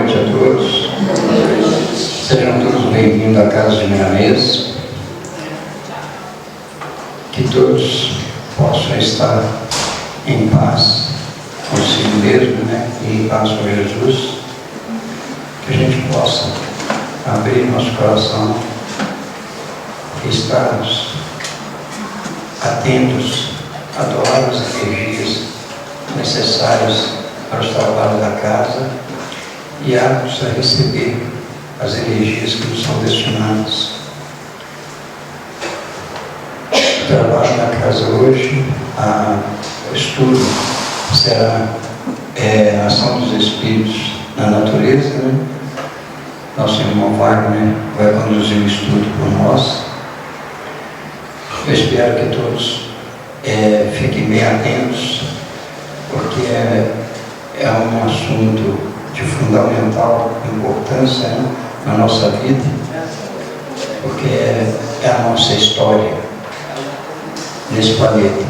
noite a todos. Sejam todos bem-vindos à Casa de Milanês. Que todos possam estar em paz consigo mesmo, e em paz com Jesus. Que a gente possa abrir nosso coração e estarmos atentos a doar as energias necessárias para os trabalhos da casa e aptos a receber as energias que nos são destinadas. O trabalho da casa hoje, o estudo será a ação dos espíritos na natureza, Nosso irmão Wagner vai conduzir o estudo por nós. Eu espero que todos fiquem bem atentos, porque é um assunto de fundamental importância na nossa vida, porque é a nossa história nesse planeta.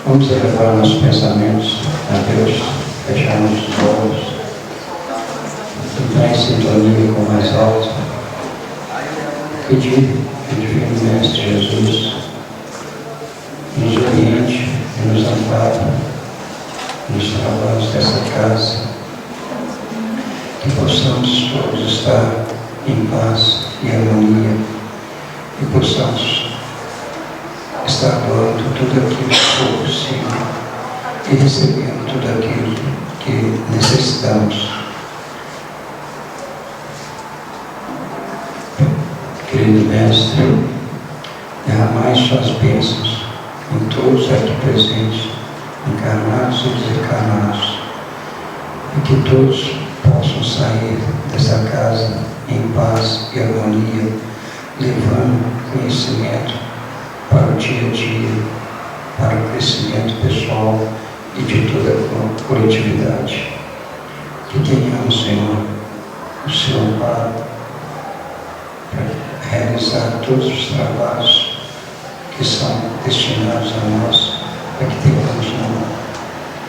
Vamos elevar nossos pensamentos a Deus, fecharmos os olhos, entrar em sintonia com o mais alto, pedir ao Divino Mestre Jesus nos oriente e nos ampare nos trabalhos dessa casa, que possamos todos estar em paz e harmonia, e possamos estar doando tudo aquilo que for possível e recebendo tudo aquilo que necessitamos. Querido Mestre, derramai suas bênçãos em todos aqui presentes, encarnados e desencarnados, e que todos possam sair dessa casa em paz e harmonia, levando conhecimento para o dia a dia, para o crescimento pessoal e de toda a coletividade. Que tenhamos, Senhor, o seu amparo para realizar todos os trabalhos que são destinados a nós, para que tenhamos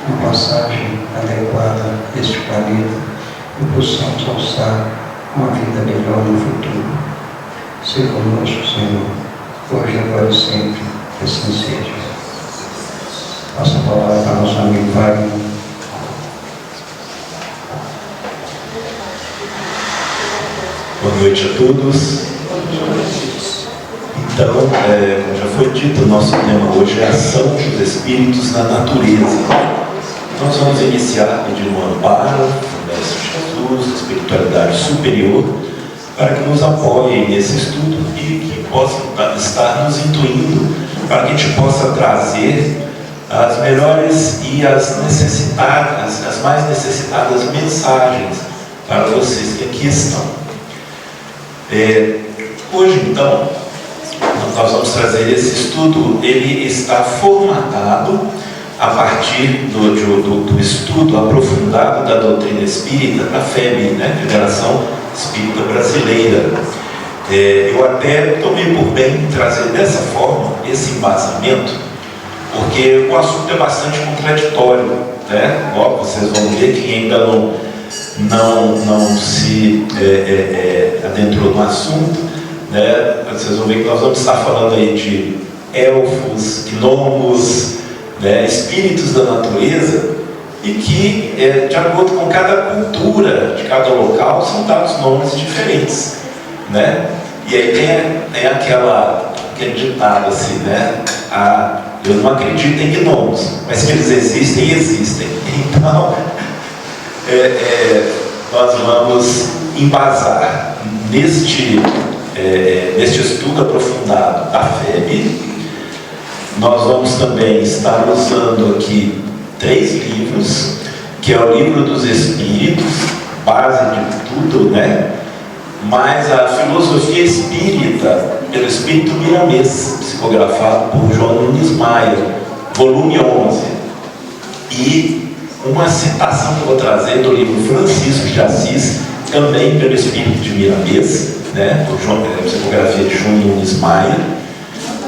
uma passagem adequada deste planeta e possamos alçar uma vida melhor no futuro. Seja conosco, Senhor, hoje, agora e sempre, que assim seja. Passa a palavra para nosso amigo Wagner. Boa noite a todos. Então, como já foi dito, o nosso tema hoje é a ação dos espíritos na natureza. Nós vamos iniciar pedindo um amparo do Mestre Jesus, a espiritualidade superior, para que nos apoiem nesse estudo e que possam estar nos intuindo para que a gente possa trazer as melhores e as mais necessitadas mensagens para vocês que aqui estão. Hoje, então, nós vamos trazer esse estudo. Ele está formatado a partir do estudo aprofundado da doutrina espírita, da FEB, Federação Espírita Brasileira. Eu até tomei por bem trazer dessa forma esse embasamento, porque o assunto é bastante contraditório, Logo vocês vão ver que ainda não se adentrou no assunto, Vocês vão ver que nós vamos estar falando aí de elfos, gnomos, espíritos da natureza, e que, de acordo com cada cultura de cada local, são dados nomes diferentes, E aí tem aquele ditado assim, eu não acredito em gnomos, mas que eles existem. Então, nós vamos embasar neste estudo aprofundado da FEB. Nós vamos também estar usando aqui 3 livros, que é o Livro dos Espíritos, base de tudo, mais a Filosofia Espírita, pelo Espírito Milanês, psicografado por João Nunes Maia, volume 11. E uma citação que eu vou trazer do livro Francisco de Assis, também pelo Espírito de Milanês, por psicografia de João Nunes Maia.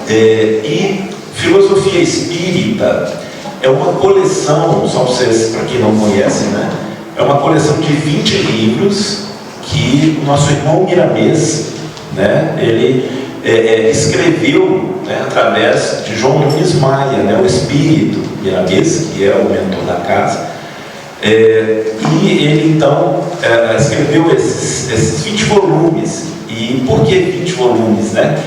E Filosofia Espírita é uma coleção, só para vocês, para quem não conhece, é uma coleção de 20 livros que o nosso irmão Miramês, né, ele escreveu, né, através de João Nunes Maia, né, o espírito Miramês, que é o mentor da casa, e ele então escreveu esses 20 volumes. E por que 20 volumes, né?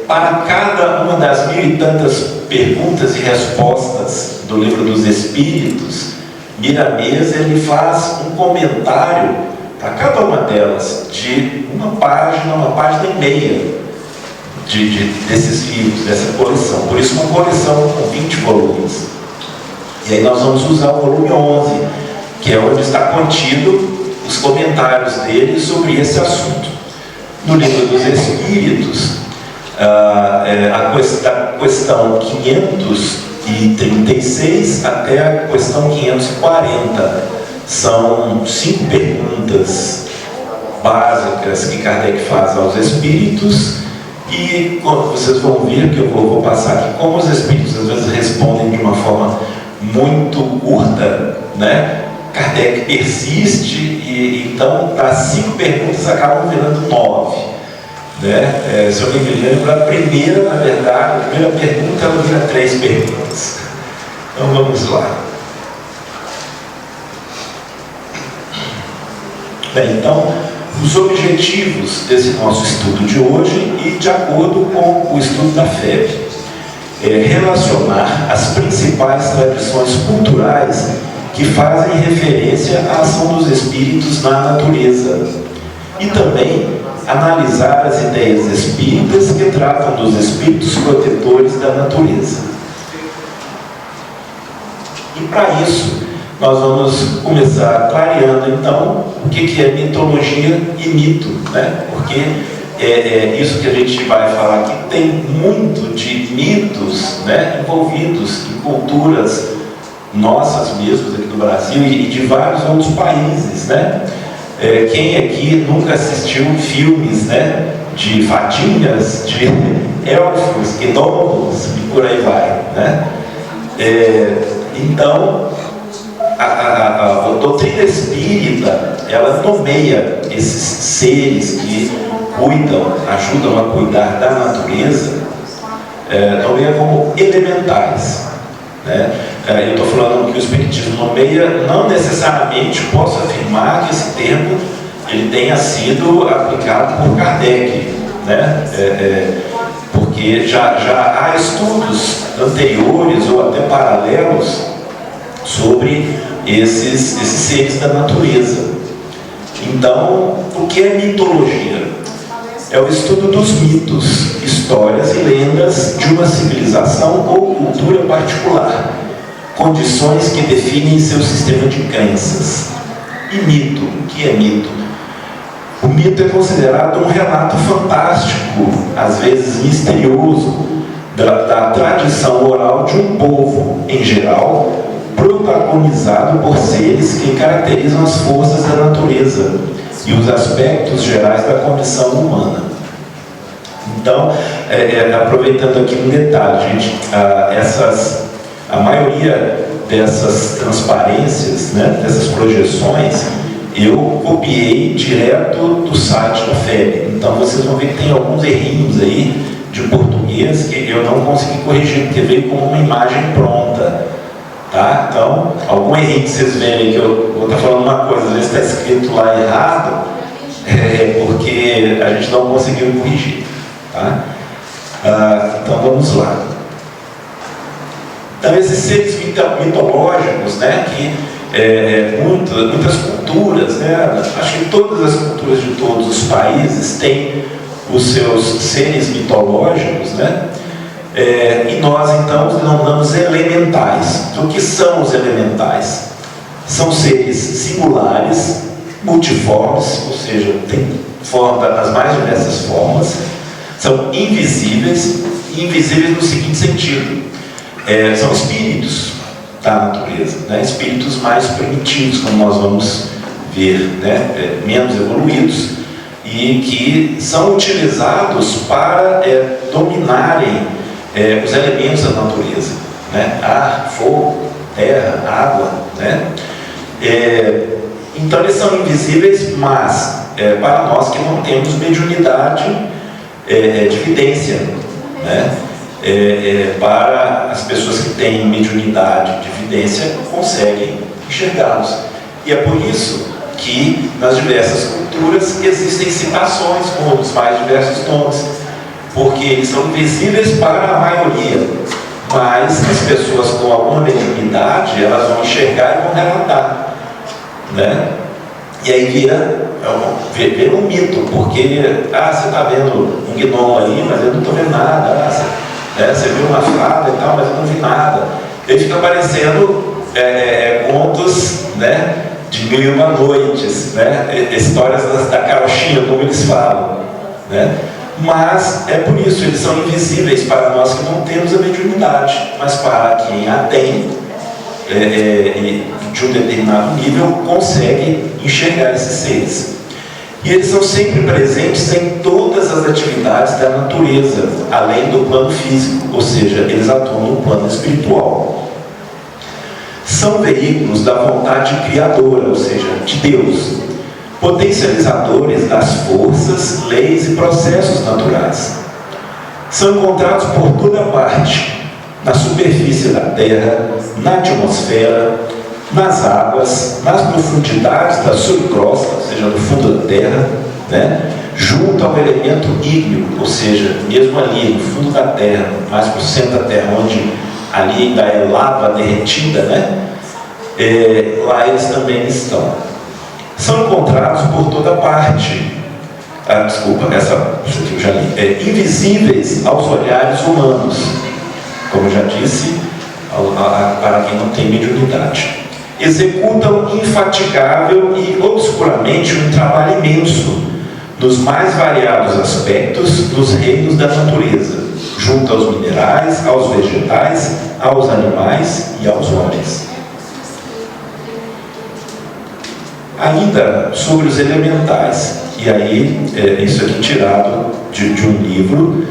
Para cada uma das 1000 e tantas perguntas e respostas do Livro dos Espíritos, Miramês ele faz um comentário para cada uma delas, de uma página e meia desses livros, dessa coleção. Por isso, uma coleção com 20 volumes. E aí nós vamos usar o volume 11, que é onde está contido os comentários dele sobre esse assunto. No Livro dos Espíritos, a questão 536 até a questão 540 são 5 perguntas básicas que Kardec faz aos espíritos, e vocês vão ver que eu vou passar aqui como os espíritos às vezes respondem de uma forma muito curta, né? Kardec persiste e então das 5 perguntas acabam virando 9, né? Se eu me lembro, a primeira, na verdade, a primeira pergunta ela vira 3 perguntas. Então vamos lá. Bem, então, os objetivos desse nosso estudo de hoje, e de acordo com o estudo da FEB, relacionar as principais tradições culturais que fazem referência à ação dos espíritos na natureza, e também analisar as ideias espíritas que tratam dos espíritos protetores da natureza. E para isso, nós vamos começar clareando então o que é mitologia e mito, né? Porque isso que a gente vai falar aqui tem muito de mitos, né, envolvidos em culturas nossas mesmas aqui do Brasil e de vários outros países, né? Quem aqui nunca assistiu filmes, né, de fadinhas, de elfos, gnomos e por aí vai, né? Então, a doutrina espírita, ela nomeia esses seres que cuidam, ajudam a cuidar da natureza, nomeia como elementais, né? Eu estou falando que o Espiritismo nomeia, não necessariamente posso afirmar que esse termo ele tenha sido aplicado por Kardec, né? Porque já há estudos anteriores ou até paralelos sobre esses seres da natureza. Então, o que é mitologia? É o estudo dos mitos, histórias e lendas de uma civilização ou cultura particular, condições que definem seu sistema de crenças. E mito, o que é mito? O mito é considerado um relato fantástico, às vezes misterioso, da tradição oral de um povo, em geral, protagonizado por seres que caracterizam as forças da natureza e os aspectos gerais da condição humana. Então, aproveitando aqui um detalhe, gente, a maioria dessas transparências, né, dessas projeções, eu copiei direto do site da FEB. Então vocês vão ver que tem alguns errinhos aí de português que eu não consegui corrigir, porque veio como uma imagem pronta. Tá? Então, algum errinho que vocês verem que eu vou estar falando uma coisa, às vezes está escrito lá errado, porque a gente não conseguiu corrigir. Tá? Então vamos lá. Então esses seres mitológicos, né, que muitas culturas, né, acho que todas as culturas de todos os países têm os seus seres mitológicos, né? E nós então os denominamos elementais. Então, o que são os elementais? São seres singulares, multiformes, ou seja, tem forma das mais diversas formas, são invisíveis, e invisíveis no seguinte sentido: são espíritos da natureza, né? Espíritos mais primitivos, como nós vamos ver, né? Menos evoluídos, e que são utilizados para dominarem os elementos da natureza, né? Ar, fogo, terra, água, né? Então eles são invisíveis, mas para nós que não temos mediunidade de vidência, né? Para as pessoas que têm mediunidade de vidência, conseguem enxergá-los. E é por isso que nas diversas culturas existem citações com os mais diversos nomes, porque eles são invisíveis para a maioria, mas as pessoas com alguma mediunidade, elas vão enxergar e vão relatar, né? E aí vira um mito, porque você está vendo um gnomo ali, mas eu não estou vendo nada, você viu uma fada e tal, mas eu não vi nada. E fica aparecendo contos, né, de Mil e Uma Noites, né, histórias da carochinha, como eles falam, né? Mas é por isso, eles são invisíveis para nós que não temos a mediunidade, mas para quem a tem, de um determinado nível, consegue enxergar esses seres. E eles são sempre presentes em todas as atividades da natureza, além do plano físico, ou seja, eles atuam no plano espiritual. São veículos da vontade criadora, ou seja, de Deus, potencializadores das forças, leis e processos naturais. São encontrados por toda parte, na superfície da Terra, na atmosfera, nas águas, nas profundidades da subcrosta, ou seja, no fundo da Terra, né? Junto ao elemento ígneo, ou seja, mesmo ali no fundo da Terra, mais para o centro da Terra, onde ali ainda é lava derretida, né? Lá eles também estão. São encontrados por toda parte. Desculpa, essa aqui eu já li. Invisíveis aos olhares humanos, como eu já disse, para quem não tem mediunidade. Executam infatigável e obscuramente um trabalho imenso nos mais variados aspectos dos reinos da natureza, junto aos minerais, aos vegetais, aos animais e aos homens. Ainda sobre os elementais, e aí isso aqui tirado de um livro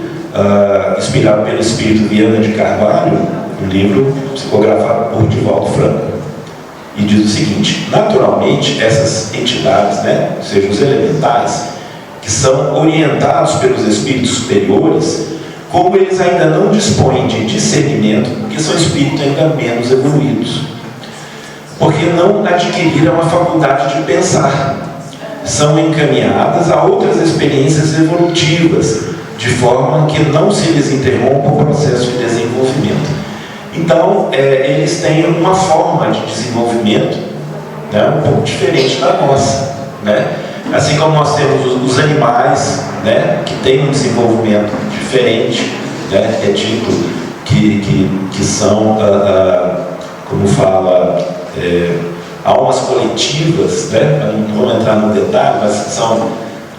inspirado pelo espírito Viana de Carvalho, um livro psicografado por Divaldo Franco, e diz o seguinte: naturalmente essas entidades, né, ou seja, os elementais, que são orientados pelos espíritos superiores, como eles ainda não dispõem de discernimento, porque são espíritos ainda menos evoluídos, porque não adquiriram a faculdade de pensar, são encaminhadas a outras experiências evolutivas, de forma que não se lhes interrompa o processo de desenvolvimento. Então, eles têm uma forma de desenvolvimento, né, um pouco diferente da nossa, né? Assim como nós temos os animais, né, que têm um desenvolvimento diferente, né? É dito que são, como fala, almas coletivas, né? Não vou entrar no detalhe, mas são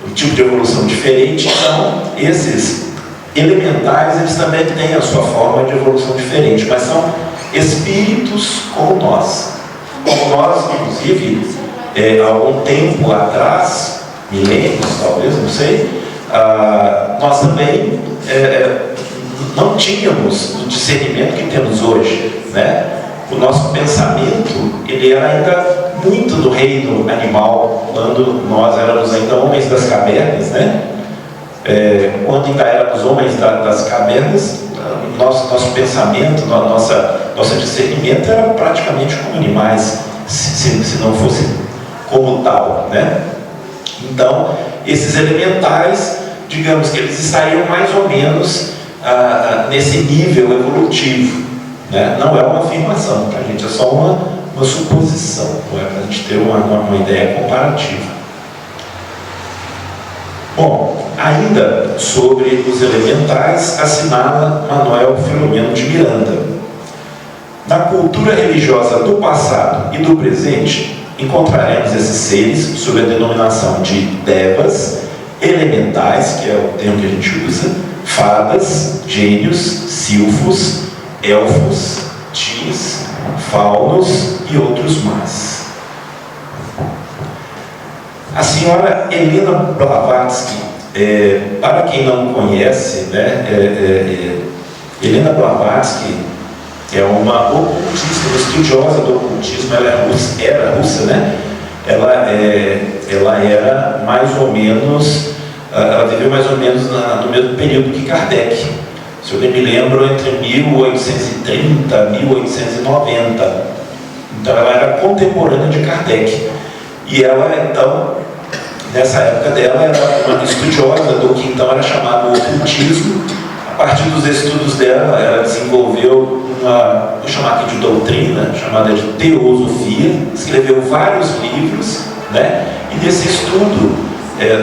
um tipo de evolução diferente. Então, esses elementais, eles também têm a sua forma de evolução diferente, mas são espíritos como nós. Como nós, inclusive, há algum tempo atrás, milênios talvez, não sei, nós também não tínhamos o discernimento que temos hoje, né? O nosso pensamento, ele era ainda muito do reino animal, quando nós éramos ainda homens das cavernas, né? Quando ainda éramos homens das cavernas, nosso pensamento, nosso discernimento era praticamente como animais, se não fosse como tal, né? Então, esses elementais, digamos que eles estariam mais ou menos nesse nível evolutivo, né? Não é uma afirmação, para a gente é só uma suposição, para a gente ter uma ideia comparativa. Bom, ainda sobre os elementais, assinala Manuel Filomeno de Miranda. Na cultura religiosa do passado e do presente, encontraremos esses seres sob a denominação de devas, elementais, que é o termo que a gente usa, fadas, gênios, silfos, elfos, tis, faunos e outros mais. A senhora Helena Blavatsky, para quem não conhece, né, Helena Blavatsky é uma ocultista, uma estudiosa do ocultismo. Ela era russa, né? Ela era mais ou menos, ela viveu mais ou menos no mesmo período que Kardec. Se eu bem me lembro, entre 1830 e 1890. Então ela era contemporânea de Kardec. E ela, então, nessa época dela, era uma estudiosa do que então era chamado ocultismo. A partir dos estudos dela, ela desenvolveu uma, vou chamar aqui de doutrina, chamada de teosofia. Escreveu vários livros, né? E nesse estudo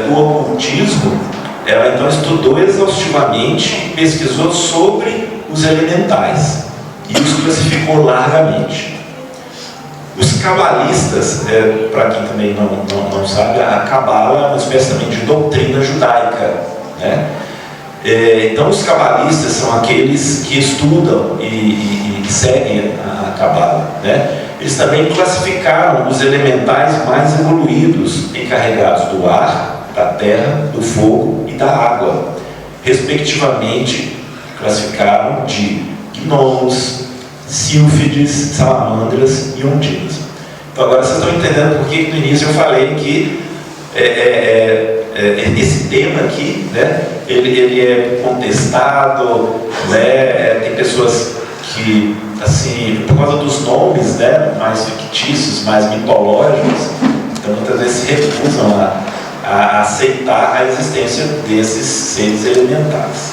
do ocultismo, ela então estudou exaustivamente, pesquisou sobre os elementais e os classificou largamente. Os cabalistas, para quem também não sabe, a cabala é uma espécie também de doutrina judaica, né? Então os cabalistas são aqueles que estudam e seguem a cabala, né? Eles também classificaram os elementais mais evoluídos, encarregados do ar, da terra, do fogo e da água, respectivamente. Classificaram de gnomos, sílfides, salamandras e ondinas. Então agora vocês estão entendendo por que no início eu falei que esse tema aqui, né, ele é contestado, né, tem pessoas que, assim, por causa dos nomes, né, mais fictícios, mais mitológicos, então muitas vezes se recusam a aceitar a existência desses seres elementares.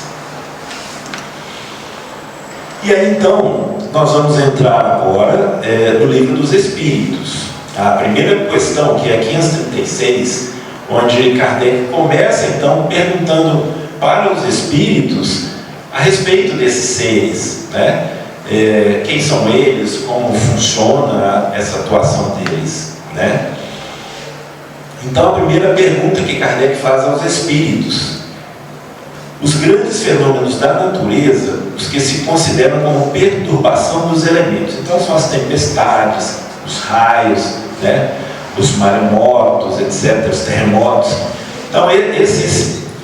E aí então, nós vamos entrar agora no Livro dos Espíritos. A primeira questão, que é a 536, onde Kardec começa então perguntando para os espíritos a respeito desses seres, né? Quem são eles, como funciona essa atuação deles, né? Então a primeira pergunta que Kardec faz aos espíritos: os grandes fenômenos da natureza, os que se consideram como perturbação dos elementos, então são as tempestades, os raios, né? Os maremotos, etc., os terremotos. Então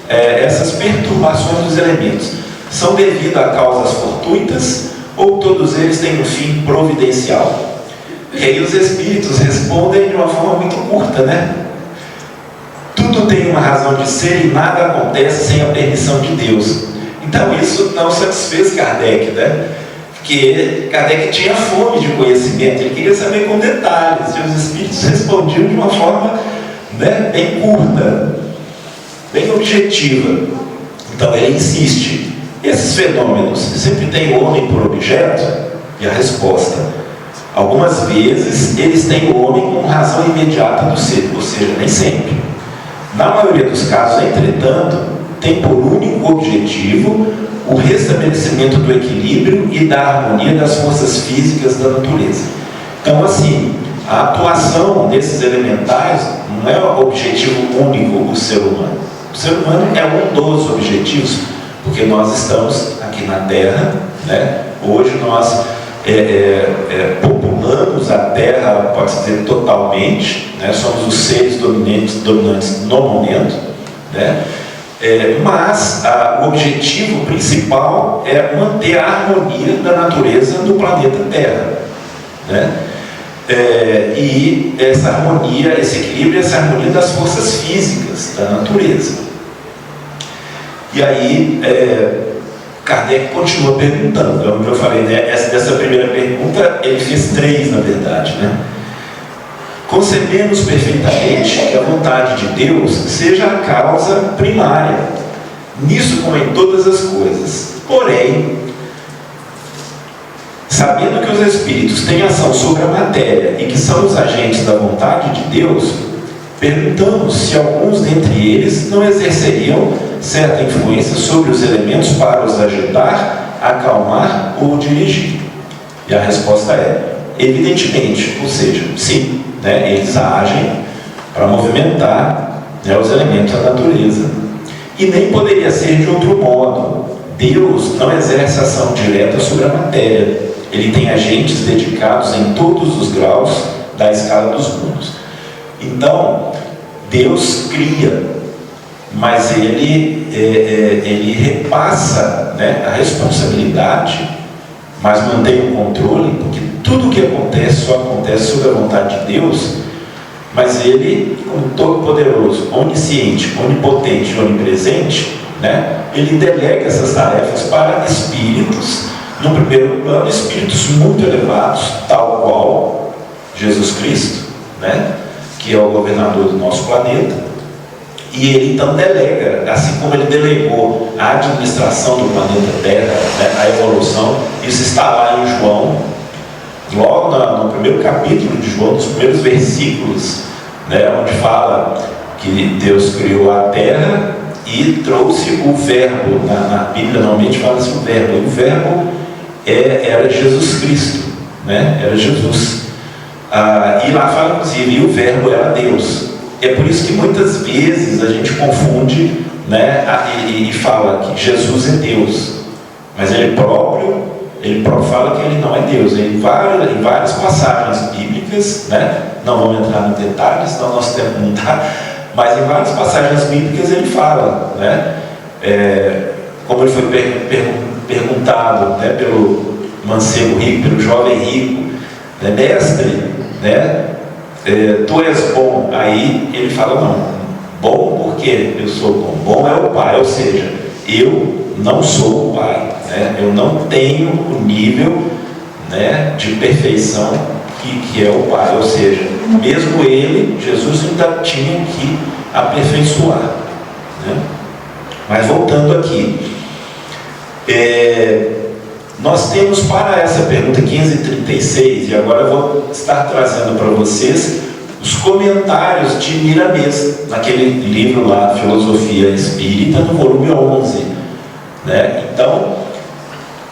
essas perturbações dos elementos são devidas a causas fortuitas ou todos eles têm um fim providencial? E aí os espíritos respondem de uma forma muito curta, né? Tudo tem uma razão de ser e nada acontece sem a permissão de Deus. Então isso não satisfez Kardec, né? Porque Kardec tinha fome de conhecimento, ele queria saber com detalhes, e os espíritos respondiam de uma forma, né, bem curta, bem objetiva. Então ele insiste: esses fenômenos sempre têm o homem por objeto? E a resposta: algumas vezes eles têm o homem como razão imediata do ser, ou seja, nem sempre. Na maioria dos casos, entretanto, tem por único objetivo o restabelecimento do equilíbrio e da harmonia das forças físicas da natureza. Então, assim, a atuação desses elementais não é o objetivo único do ser humano. O ser humano é um dos objetivos, porque nós estamos aqui na Terra, né? Hoje nós populamos a Terra, pode-se dizer, totalmente, né? Somos os seres dominantes no momento, né? Mas o objetivo principal é manter a harmonia da natureza do planeta Terra, né? E essa harmonia, esse equilíbrio, essa harmonia das forças físicas da natureza. E aí Kardec continua perguntando, como eu falei, né? Dessa primeira pergunta ele fez 3, na verdade, né? Concebemos perfeitamente que a vontade de Deus seja a causa primária, nisso como em todas as coisas. Porém, sabendo que os espíritos têm ação sobre a matéria e que são os agentes da vontade de Deus, perguntamos se alguns dentre eles não exerceriam certa influência sobre os elementos para os agitar, acalmar ou dirigir. E a resposta é: evidentemente, ou seja, sim, né, eles agem para movimentar, né, os elementos da natureza. E nem poderia ser de outro modo. Deus não exerce ação direta sobre a matéria. Ele tem agentes dedicados em todos os graus da escala dos mundos. Então, Deus cria, mas ele repassa, né, a responsabilidade mas mantém o controle, porque tudo o que acontece só acontece sob a vontade de Deus. Mas ele, como todo-poderoso, onisciente, onipotente e onipresente, né, ele delega essas tarefas para espíritos, no primeiro plano, espíritos muito elevados, tal qual Jesus Cristo, né, que é o governador do nosso planeta. E ele então delega, assim como ele delegou a administração do planeta Terra, né, a evolução. Isso está lá em João, logo no primeiro capítulo de João, nos primeiros versículos, né, onde fala que Deus criou a Terra e trouxe o Verbo. Na Bíblia normalmente fala-se o Verbo, e o Verbo era Jesus Cristo, né, era Jesus. E lá fala inclusive, e o Verbo era Deus. É por isso que muitas vezes a gente confunde, né, e fala que Jesus é Deus, mas ele próprio fala que ele não é Deus. Em várias passagens bíblicas, né, não vamos entrar em detalhes, senão nosso tempo não dá, mas em várias passagens bíblicas ele fala, né, como ele foi perguntado, né, pelo mancebo rico, pelo jovem rico, né, mestre, né, tu és bom. Aí ele fala, não, bom porque eu sou bom, bom é o Pai, ou seja, eu não sou o Pai, né, eu não tenho o nível, né, de perfeição que é o Pai, ou seja, mesmo ele, Jesus, ainda tinha que aperfeiçoar, né? Mas voltando aqui, nós temos para essa pergunta 1536, e agora eu vou estar trazendo para vocês os comentários de Miramês, naquele livro lá, Filosofia Espírita, no volume 11, né? Então,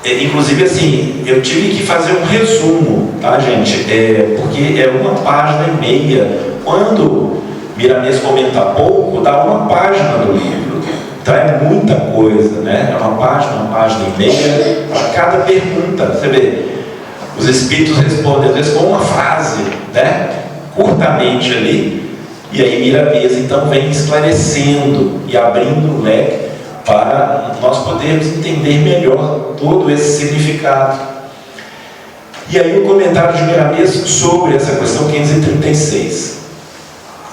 inclusive assim, eu tive que fazer um resumo, tá, gente? Porque é uma página e meia. Quando Miramês comenta pouco, dá uma página do livro. Então é muita coisa, né? É uma página e meia para cada pergunta. Você vê, os espíritos respondem às vezes com uma frase, né, curtamente ali, e aí Miramês então vem esclarecendo e abrindo o leque para nós podermos entender melhor todo esse significado. E aí o comentário de Miramês sobre essa questão 536.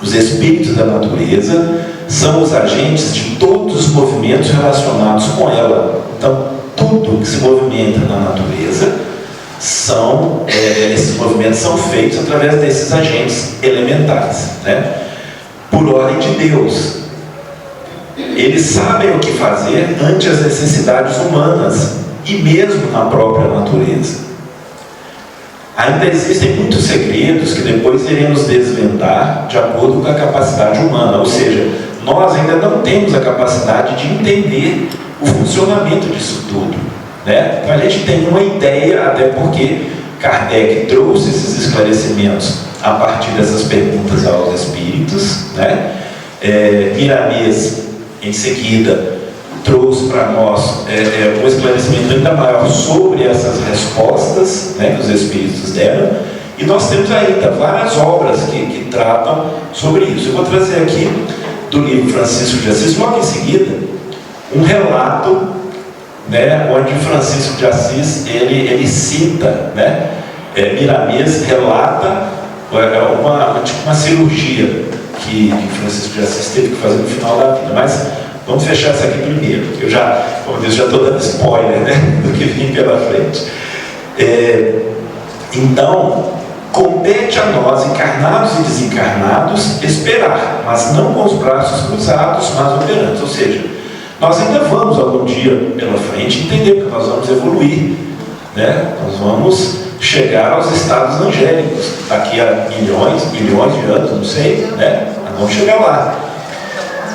Os espíritos da natureza são os agentes de todos os movimentos relacionados com ela. Então, tudo que se movimenta na natureza, esses movimentos são feitos através desses agentes elementares, né? Por ordem de Deus. Eles sabem o que fazer ante as necessidades humanas e mesmo na própria natureza. Ainda existem muitos segredos que depois iremos desvendar de acordo com a capacidade humana, ou seja, nós ainda não temos a capacidade de entender o funcionamento disso tudo, né? Então a gente tem uma ideia, até porque Kardec trouxe esses esclarecimentos a partir dessas perguntas aos espíritos, né? Miramês, em seguida, trouxe para nós um esclarecimento ainda maior sobre essas respostas, né, que os espíritos deram, e nós temos ainda várias obras que tratam sobre isso. Eu vou trazer aqui do livro Francisco de Assis, logo em seguida, um relato, né, onde Francisco de Assis ele cita, né, Miramês relata uma cirurgia que Francisco de Assis teve que fazer no final da vida. Mas vamos fechar essa aqui primeiro, porque como eu disse, já estou dando spoiler, né, do que vem pela frente. Então, compete a nós, encarnados e desencarnados, esperar, mas não com os braços cruzados, mas operantes. Ou seja, nós ainda vamos algum dia pela frente entender que nós vamos evoluir, né? Nós vamos chegar aos estados angélicos daqui a milhões de anos, não sei, né? Nós vamos chegar lá.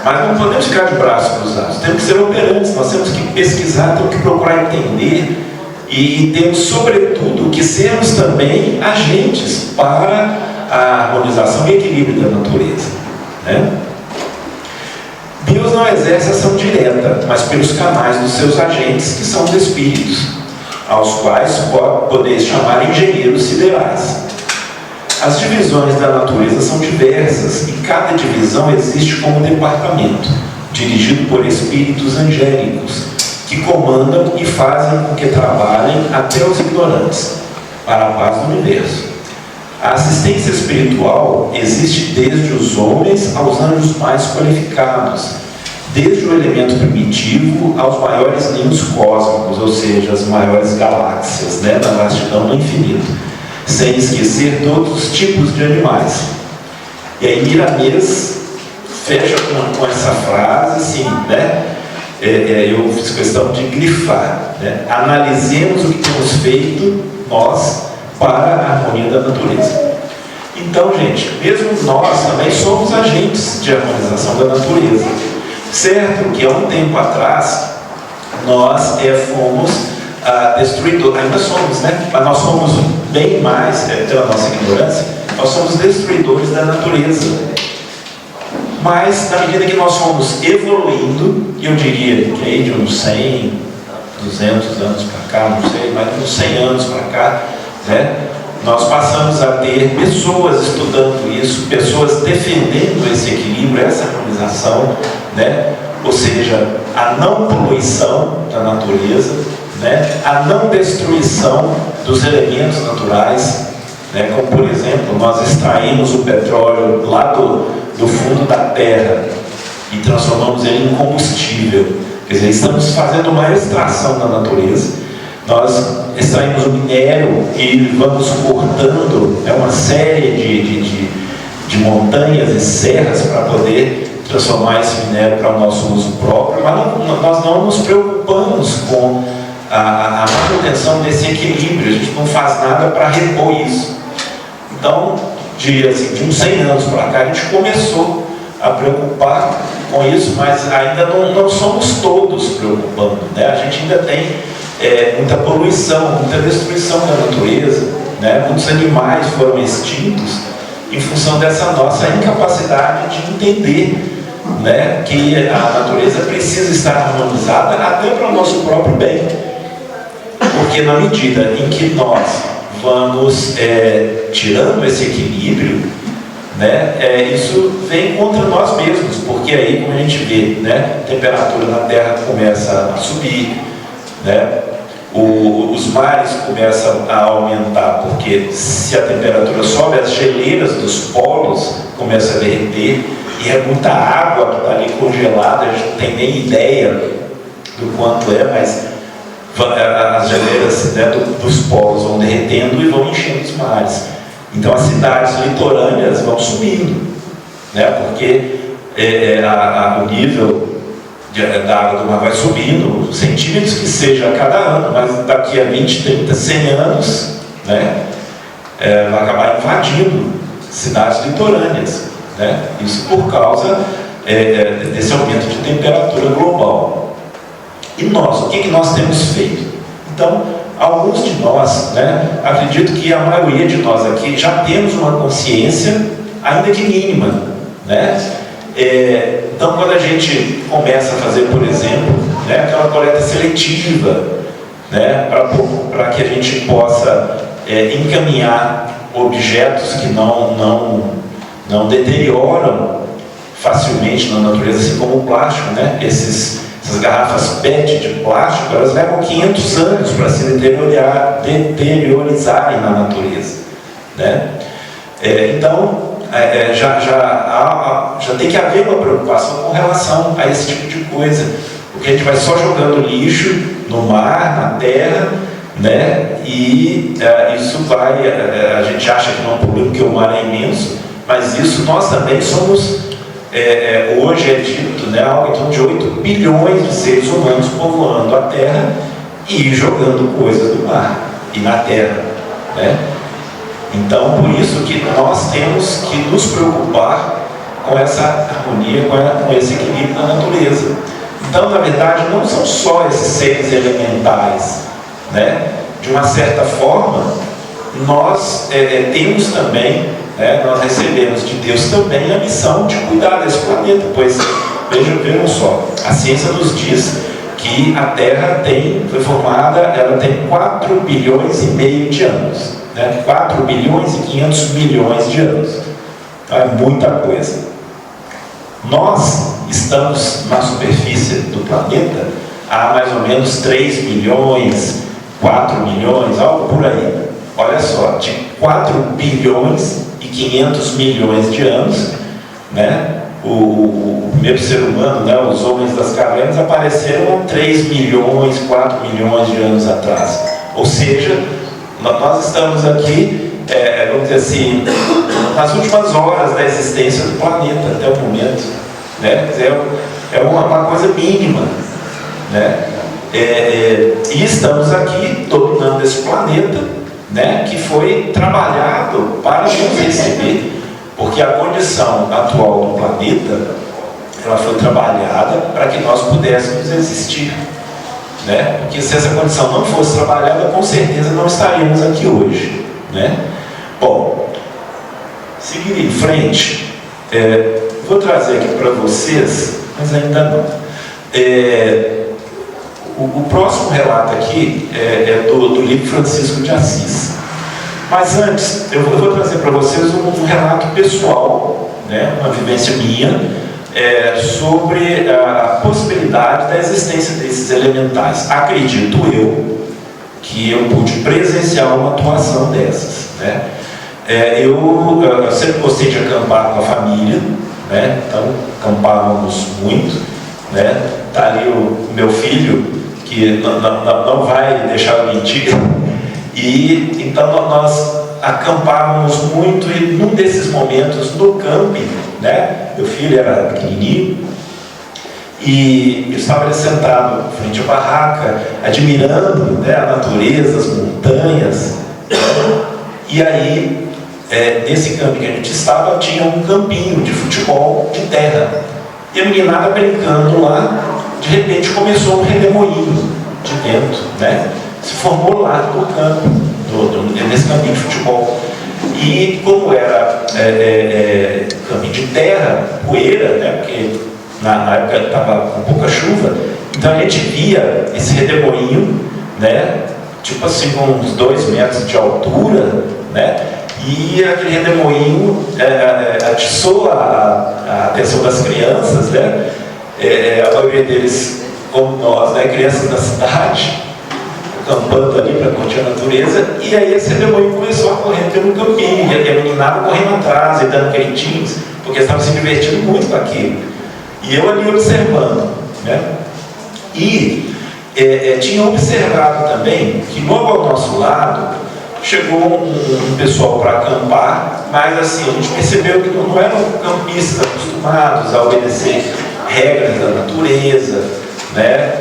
Mas não podemos ficar de braços cruzados, temos que ser operantes, nós temos que pesquisar, temos que procurar entender e temos, sobretudo, que sermos também agentes para a harmonização e equilíbrio da natureza, né? Deus não exerce ação direta, mas pelos canais dos seus agentes, que são os espíritos, aos quais podeis chamar engenheiros siderais. As divisões da natureza são diversas e cada divisão existe como departamento, dirigido por espíritos angélicos, que comandam e fazem com que trabalhem até os ignorantes, para a paz do universo. A assistência espiritual existe desde os homens aos anjos mais qualificados, desde o elemento primitivo aos maiores ninhos cósmicos, ou seja, as maiores galáxias, né, na vastidão do infinito, sem esquecer todos os tipos de animais. E aí Miramês fecha com essa frase assim, né? Eu fiz questão de grifar, né? Analisemos o que temos feito nós para a harmonia da natureza. Então, gente, mesmo nós também somos agentes de harmonização da natureza. Certo que há um tempo atrás nós fomos destruidores, ainda somos, né? Mas nós somos bem mais, pela nossa ignorância, nós somos destruidores da natureza. Mas, na medida que nós fomos evoluindo, e eu diria que aí de uns 100, 200 anos para cá, não sei, mas de uns 100 anos para cá, né, nós passamos a ter pessoas estudando isso, pessoas defendendo esse equilíbrio, essa harmonização, né, ou seja, a não poluição da natureza, né, a não destruição dos elementos naturais, né, como por exemplo, nós extraímos o petróleo lá do fundo da terra e transformamos ele em combustível. Quer dizer, estamos fazendo uma extração da natureza. Nós extraímos o minério e vamos cortando uma série de montanhas e serras para poder transformar esse minério para o nosso uso próprio, mas nós não nos preocupamos com a manutenção desse equilíbrio. A gente não faz nada para repor isso. Então, de uns 100 anos para cá, a gente começou a preocupar com isso, mas ainda não somos todos preocupando, né? A gente ainda tem muita poluição, muita destruição da natureza, né? Muitos animais foram extintos em função dessa nossa incapacidade de entender, né, que a natureza precisa estar harmonizada até para o nosso próprio bem, porque na medida em que nós vamos tirando esse equilíbrio, né, isso vem contra nós mesmos, porque aí, como a gente vê, né, a temperatura na Terra começa a subir, né, os mares começam a aumentar, porque se a temperatura sobe, as geleiras dos polos começam a derreter, e é muita água que está ali congelada, a gente não tem nem ideia do quanto mas as geleiras, né, dos polos vão derretendo e vão enchendo os mares. Então as cidades litorâneas vão subindo, né, porque o nível da água do mar vai subindo, centímetros que seja a cada ano, mas daqui a 20, 30, 100 anos, né, vai acabar invadindo cidades litorâneas, né, isso por causa desse aumento de temperatura global. E nós, o que nós temos feito? Então, alguns de nós, né, acredito que a maioria de nós aqui já temos uma consciência, ainda que mínima, né? Então, quando a gente começa a fazer, por exemplo, né, aquela coleta seletiva, né, para que a gente possa encaminhar objetos que não deterioram facilmente na natureza, assim como o plástico, né? Essas garrafas PET de plástico, elas levam 500 anos para se deteriorizarem na natureza, né? Então, já tem que haver uma preocupação com relação a esse tipo de coisa, porque a gente vai só jogando lixo no mar, na terra, né? E isso vai, a gente acha que não é um problema, porque o mar é imenso, mas isso nós também somos. Hoje é dito, né, algo em torno de 8 bilhões de seres humanos povoando a Terra e jogando coisas do mar e na Terra, né? Então, por isso que nós temos que nos preocupar com essa harmonia, com esse equilíbrio da natureza. Então, na verdade, não são só esses seres elementares, né? De uma certa forma, nós temos também, nós recebemos de Deus também a missão de cuidar desse planeta, pois vejam só, a ciência nos diz que a Terra foi formada, ela tem 4 bilhões e meio de anos, né? 4 bilhões e 500 milhões de anos. Então é muita coisa. Nós estamos na superfície do planeta há mais ou menos 3 milhões, 4 milhões, algo por aí. Olha só, de 4 bilhões e 500 milhões de anos, né? O primeiro ser humano, né, os homens das cavernas, apareceram 3 milhões, 4 milhões de anos atrás. Ou seja, nós estamos aqui, vamos dizer assim, nas últimas horas da existência do planeta até o momento, né? Quer dizer, é uma coisa mínima, né? E estamos aqui dominando esse planeta, né, que foi trabalhado para nos receber. Porque a condição atual do planeta, ela foi trabalhada para que nós pudéssemos existir, né? Porque se essa condição não fosse trabalhada, com certeza não estaríamos aqui hoje, né? Bom, seguindo em frente, vou trazer aqui para vocês, mas ainda não. O próximo relato aqui é do livro Francisco de Assis. Mas antes, eu vou trazer para vocês um relato pessoal, né, uma vivência minha, sobre a possibilidade da existência desses elementais. Acredito eu que eu pude presenciar uma atuação dessas, né? Eu sempre gostei de acampar com a família, né? Então acampávamos muito, né? Tá ali o meu filho, que não vai deixar eu mentir. E então nós acampávamos muito, e num desses momentos no camping, né, meu filho era pequenininho e eu estava ali sentado frente à barraca, admirando, né, a natureza, as montanhas, né? E aí nesse camping que a gente estava tinha um campinho de futebol de terra, e a meninada brincando lá, de repente começou um redemoinho de vento, né? Se formou lá no campo, nesse campinho de futebol. E como era campinho de terra, poeira, né, porque na época estava com pouca chuva, então a gente via esse redemoinho, né, tipo assim, com uns 2 metros de altura, né, e aquele redemoinho atiçou a atenção das crianças, né, a maioria deles, como nós, né, crianças da cidade, acampando ali para curtir a natureza, e aí esse redemoinho começou a correr pelo campinho, e a meninada correndo atrás e dando gritinhos, porque eles estavam se divertindo muito com aquilo. E eu ali observando, né? E tinha observado também que logo ao nosso lado chegou um pessoal para acampar, mas assim, a gente percebeu que não eram campistas acostumados a obedecer regras da natureza, né?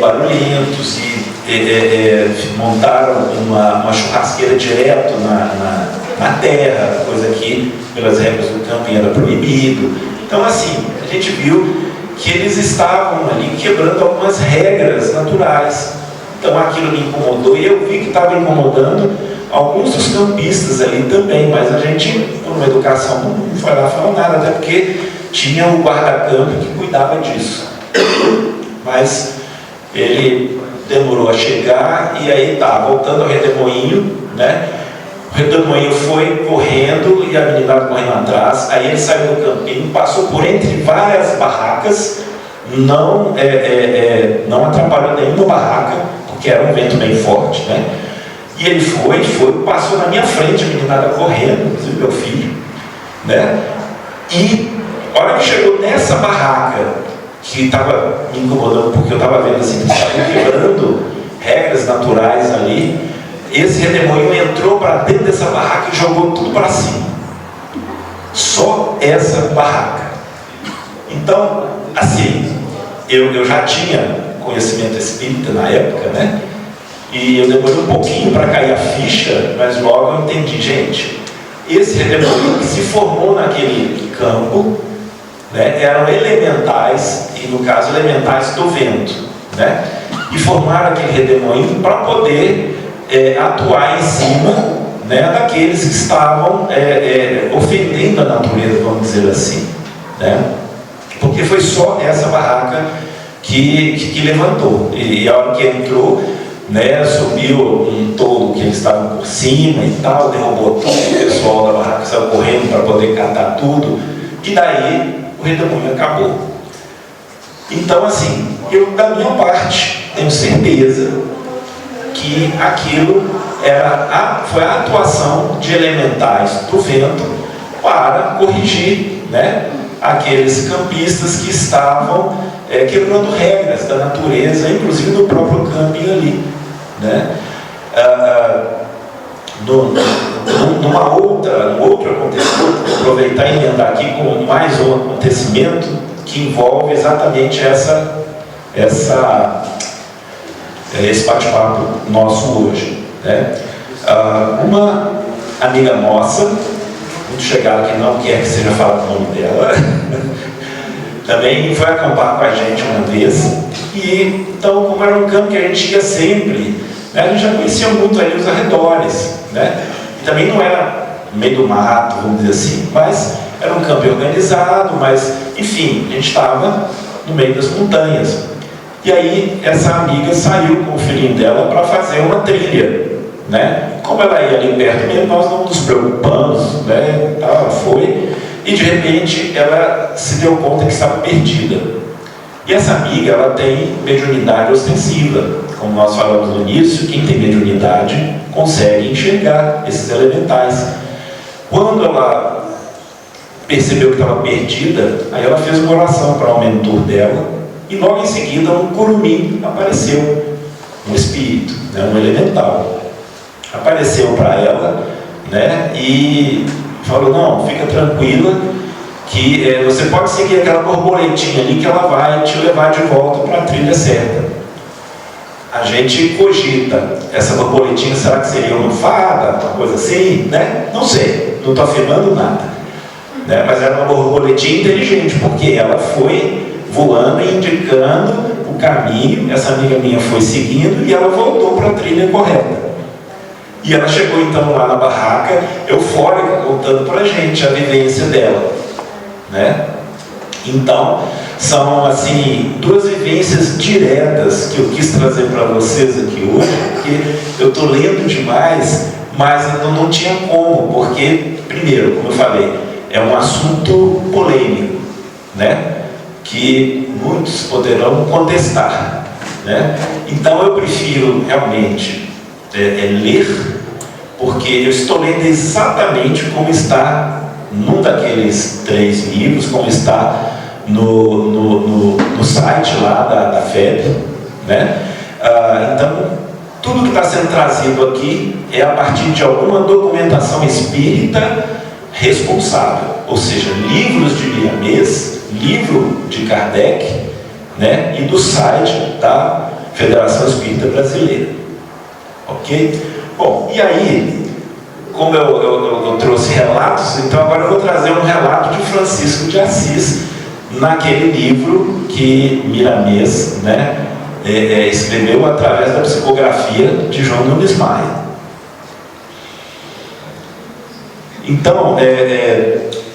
Barulhentos, e montaram uma churrasqueira direto na terra, coisa que pelas regras do camping era proibido. Então assim, a gente viu que eles estavam ali quebrando algumas regras naturais. Então aquilo me incomodou, e eu vi que estava incomodando alguns dos campistas ali também, mas a gente, por uma educação, não foi lá falar nada, até porque tinha um guarda-campo que cuidava disso. Mas ele demorou a chegar, e aí voltando ao redemoinho, né? O redemoinho foi correndo e a meninada correndo atrás. Aí ele saiu do campinho, passou por entre várias barracas, não atrapalhou nenhuma barraca, porque era um vento bem forte, né? E ele foi, passou na minha frente, a meninada correndo, inclusive meu filho, né? E a hora que chegou nessa barraca, que estava me incomodando, porque eu estava vendo assim, que estavam quebrando regras naturais ali, esse redemoinho entrou para dentro dessa barraca e jogou tudo para cima. Só essa barraca. Então, assim, eu já tinha conhecimento espírita na época, né? E eu demorei um pouquinho para cair a ficha, mas logo eu entendi, gente, esse redemoinho que se formou naquele campo, né, eram elementais, e no caso elementais do vento, né? E formaram aquele redemoinho para poder atuar em cima, né, daqueles que estavam ofendendo a natureza, vamos dizer assim, né? Porque foi só essa barraca que levantou, e a hora que entrou, né, subiu um tolo que eles estavam por cima e tal, derrubou tudo, o pessoal da barraca saiu correndo para poder catar tudo, e daí o redemoinho acabou. Então, assim, eu, da minha parte, tenho certeza que aquilo foi a atuação de elementais do vento para corrigir, né, aqueles campistas que estavam quebrando regras da natureza, inclusive do próprio camping ali, né? Num outro acontecimento, vou aproveitar e emendar aqui com mais um acontecimento que envolve exatamente esse bate-papo nosso hoje, né? Uma amiga nossa, muito chegada, que não quer que seja falado o nome dela, também foi acampar com a gente uma vez, e então, como era um campo que a gente ia sempre, né, a gente já conhecia muito ali os arredores, né? E também não era no meio do mato, vamos dizer assim, mas era um campo organizado, mas enfim, a gente estava no meio das montanhas. E aí essa amiga saiu com o filhinho dela para fazer uma trilha, né? Como ela ia ali perto mesmo, nós não nos preocupamos, né? Ela foi, e de repente ela se deu conta que estava perdida. E essa amiga, ela tem mediunidade ostensiva. Como nós falamos no início, quem tem mediunidade consegue enxergar esses elementais. Quando ela percebeu que estava perdida, aí ela fez uma oração para o mentor dela, e logo em seguida um curumim apareceu, um espírito, né, um elemental. Apareceu para ela, né, e falou: não, fica tranquila, que você pode seguir aquela borboletinha ali que ela vai te levar de volta para a trilha certa. A gente cogita, essa borboletinha, será que seria uma fada, uma coisa assim, né? Não sei, não estou afirmando nada, né? Mas era uma borboletinha inteligente, porque ela foi voando e indicando o caminho, essa amiga minha foi seguindo e ela voltou para a trilha correta. E ela chegou então lá na barraca, eufórica, contando para a gente a vivência dela, né? Então, são assim, duas vivências diretas que eu quis trazer para vocês aqui hoje, porque eu estou lendo demais, mas não tinha como, porque, primeiro, como eu falei, é um assunto polêmico, né? Que muitos poderão contestar, né? Então eu prefiro realmente ler, porque eu estou lendo exatamente como está num daqueles 3 livros, como está no site lá da FEB, né? Então, tudo que está sendo trazido aqui é a partir de alguma documentação espírita responsável, ou seja, livros de Miramês, livro de Kardec, né? E do site da Federação Espírita Brasileira, ok? Bom, e aí, como eu trouxe relatos, então agora eu vou trazer um relato de Francisco de Assis, naquele livro que Miramês, né, escreveu através da psicografia de João Nunes Maia. Então,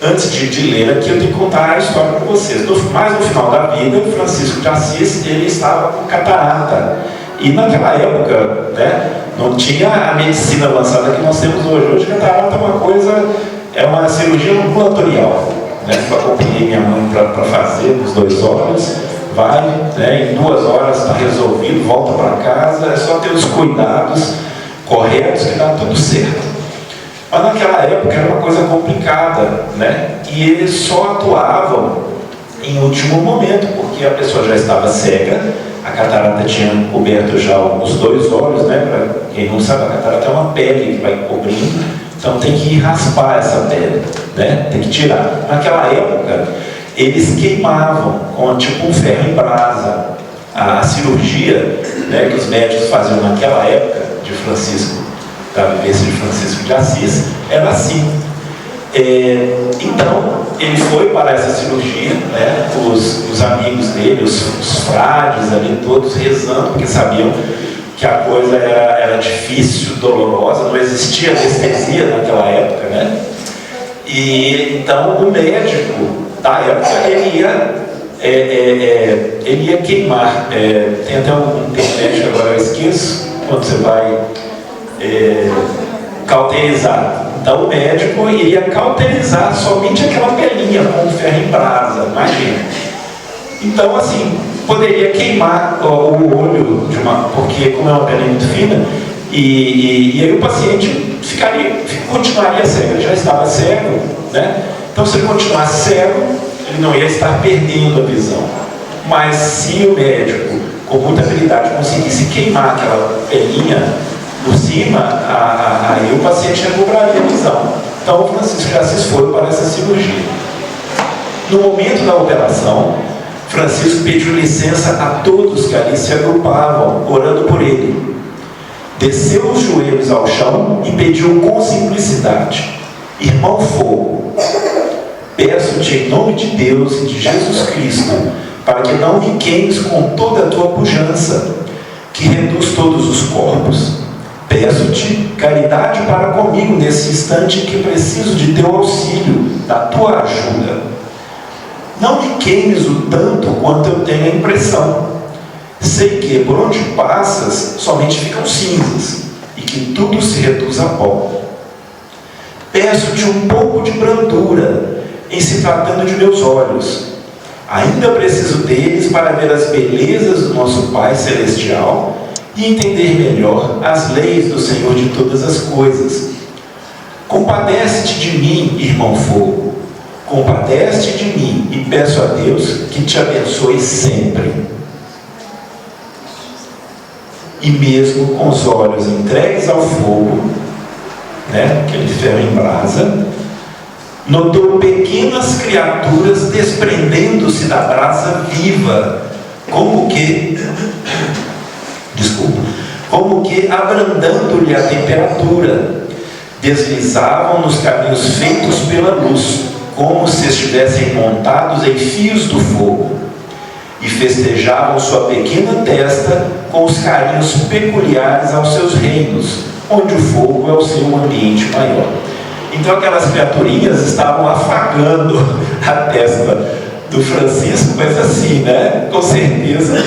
antes de ler aqui, eu tenho que contar a história para vocês. Mas no final da vida, Francisco de Assis, ele estava com catarata. E naquela época, né, não tinha a medicina avançada que nós temos hoje. Hoje, catarata é uma coisa, é uma cirurgia ambulatorial, né? Eu acompanhei minha mãe para fazer nos 2 olhos, vai, né, em 2 horas está resolvido, volta para casa, é só ter os cuidados corretos que dá tudo certo. Mas naquela época era uma coisa complicada, né? E eles só atuavam em último momento, porque a pessoa já estava cega, a catarata tinha coberto já os 2 olhos, né? Para quem não sabe, a catarata é uma pele que vai cobrindo, então tem que raspar essa pele, né? Tem que tirar. Naquela época, eles queimavam com tipo um ferro em brasa. A cirurgia, né, que os médicos faziam naquela época de Francisco, da vivência de Francisco de Assis, era assim. Então, ele foi para essa cirurgia, né, os amigos dele, os frades ali, todos rezando, porque sabiam que a coisa era difícil, dolorosa, não existia anestesia naquela época, né? E então o médico da época, ele ia queimar. Tem até um termo médico, agora eu esqueço, quando você vai cauterizar. Então o médico iria cauterizar somente aquela pelinha com o ferro em brasa, imagina. Então, assim, poderia queimar o olho porque como é uma pele muito fina, e aí o paciente continuaria cego. Ele já estava cego, né? Então, se ele continuasse cego, ele não ia estar perdendo a visão. Mas se o médico, com muita habilidade, conseguisse queimar aquela pelinha por cima, aí o paciente recuperaria a visão. Então, o Francisco de Assis foi para essa cirurgia. No momento da operação, Francisco pediu licença a todos que ali se agrupavam, orando por ele. Desceu os joelhos ao chão e pediu com simplicidade: irmão Fogo, peço-te em nome de Deus e de Jesus Cristo, para que não me queimes com toda a tua pujança, que reduz todos os corpos. Peço-te caridade para comigo nesse instante em que preciso de teu auxílio, da tua ajuda. Não me queimes o tanto quanto eu tenho a impressão. Sei que por onde passas somente ficam cinzas e que tudo se reduz a pó. Peço-te um pouco de brandura em se tratando de meus olhos. Ainda preciso deles para ver as belezas do nosso Pai Celestial e entender melhor as leis do Senhor de todas as coisas. Compadece-te de mim, irmão Fogo. Compadece-te de mim e peço a Deus que te abençoe sempre. E mesmo com os olhos entregues ao fogo, né, aquele ferro em brasa, notou pequenas criaturas desprendendo-se da brasa viva, como que abrandando-lhe a temperatura, deslizavam nos caminhos feitos pela luz, como se estivessem montados em fios do fogo, e festejavam sua pequena testa com os carinhos peculiares aos seus reinos, onde o fogo é o seu ambiente maior. Então aquelas criaturinhas estavam afagando a testa do Francisco, mas assim, né? Com certeza,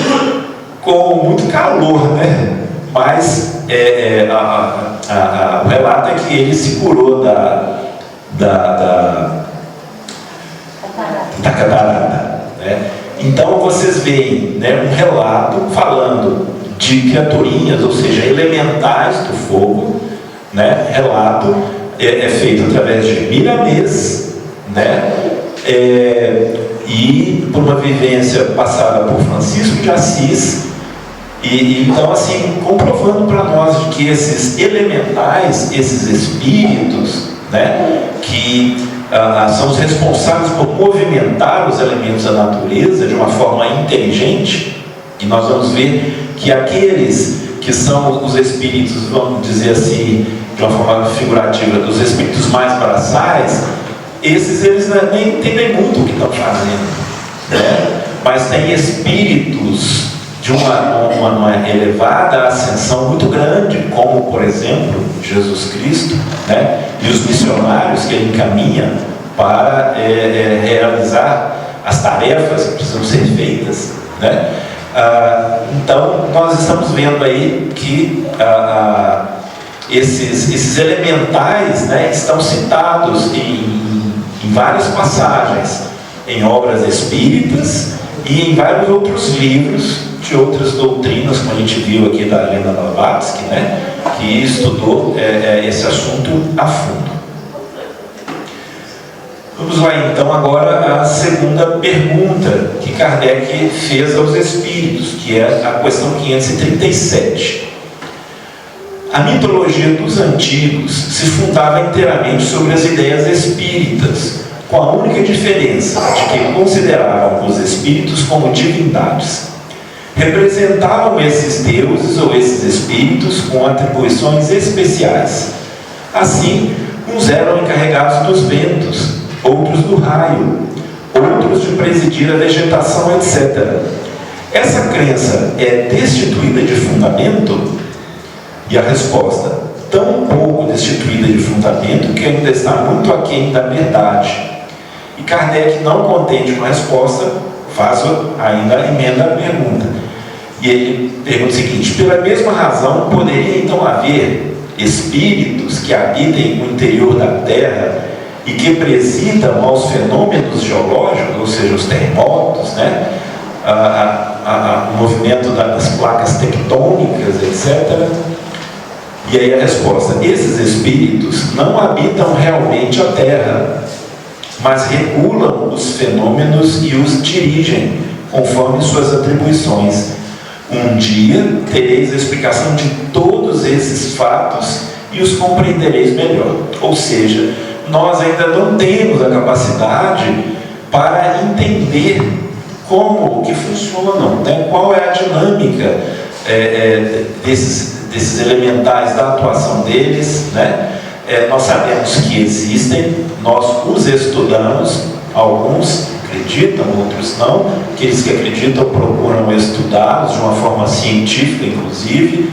com muito calor, né? Mas o relato é que ele se curou da catarata, né? Então vocês veem, né, um relato falando de criaturinhas, ou seja, elementais do fogo, né? Relato é feito através de Miramês, né? E por uma vivência passada por Francisco de Assis, e então assim, comprovando para nós de que esses elementais, esses espíritos, né, que são os responsáveis por movimentar os elementos da natureza de uma forma inteligente, e nós vamos ver que aqueles que são os espíritos, vamos dizer assim, de uma forma figurativa, os espíritos mais braçais, esses eles nem entendem muito o que estão fazendo, né? Mas tem espíritos de uma elevada ascensão muito grande, como por exemplo Jesus Cristo, né? E os missionários que ele encaminha para realizar as tarefas que precisam ser feitas, né? Então nós estamos vendo aí que esses elementais, né, estão citados em várias passagens, em obras espíritas e em vários outros livros de outras doutrinas, como a gente viu aqui da Helena Blavatsky, né, que estudou esse assunto a fundo. Vamos lá então agora à segunda pergunta que Kardec fez aos espíritos, que é a questão 537. A mitologia dos antigos se fundava inteiramente sobre as ideias espíritas, com a única diferença de que consideravam os espíritos como divindades. Representavam esses deuses ou esses espíritos com atribuições especiais. Assim, uns eram encarregados dos ventos, outros do raio, outros de presidir a vegetação, etc. Essa crença é destituída de fundamento? E a resposta: tão pouco destituída de fundamento que ainda está muito aquém da verdade. E Kardec, não contente com a resposta, faz ainda a emenda à pergunta. E ele pergunta o seguinte: pela mesma razão, poderia então haver espíritos que habitem o interior da Terra e que presidam aos fenômenos geológicos, ou seja, os terremotos, né? o movimento das placas tectônicas, etc. E aí a resposta: esses espíritos não habitam realmente a Terra, mas regulam os fenômenos e os dirigem, conforme suas atribuições. Um dia tereis a explicação de todos esses fatos e os compreendereis melhor. Ou seja, nós ainda não temos a capacidade para entender como que funcionam, né? Qual é a dinâmica desses elementais, da atuação deles, né? Nós sabemos que existem, nós os estudamos, alguns acreditam, outros não. Aqueles que acreditam procuram estudá-los de uma forma científica, inclusive,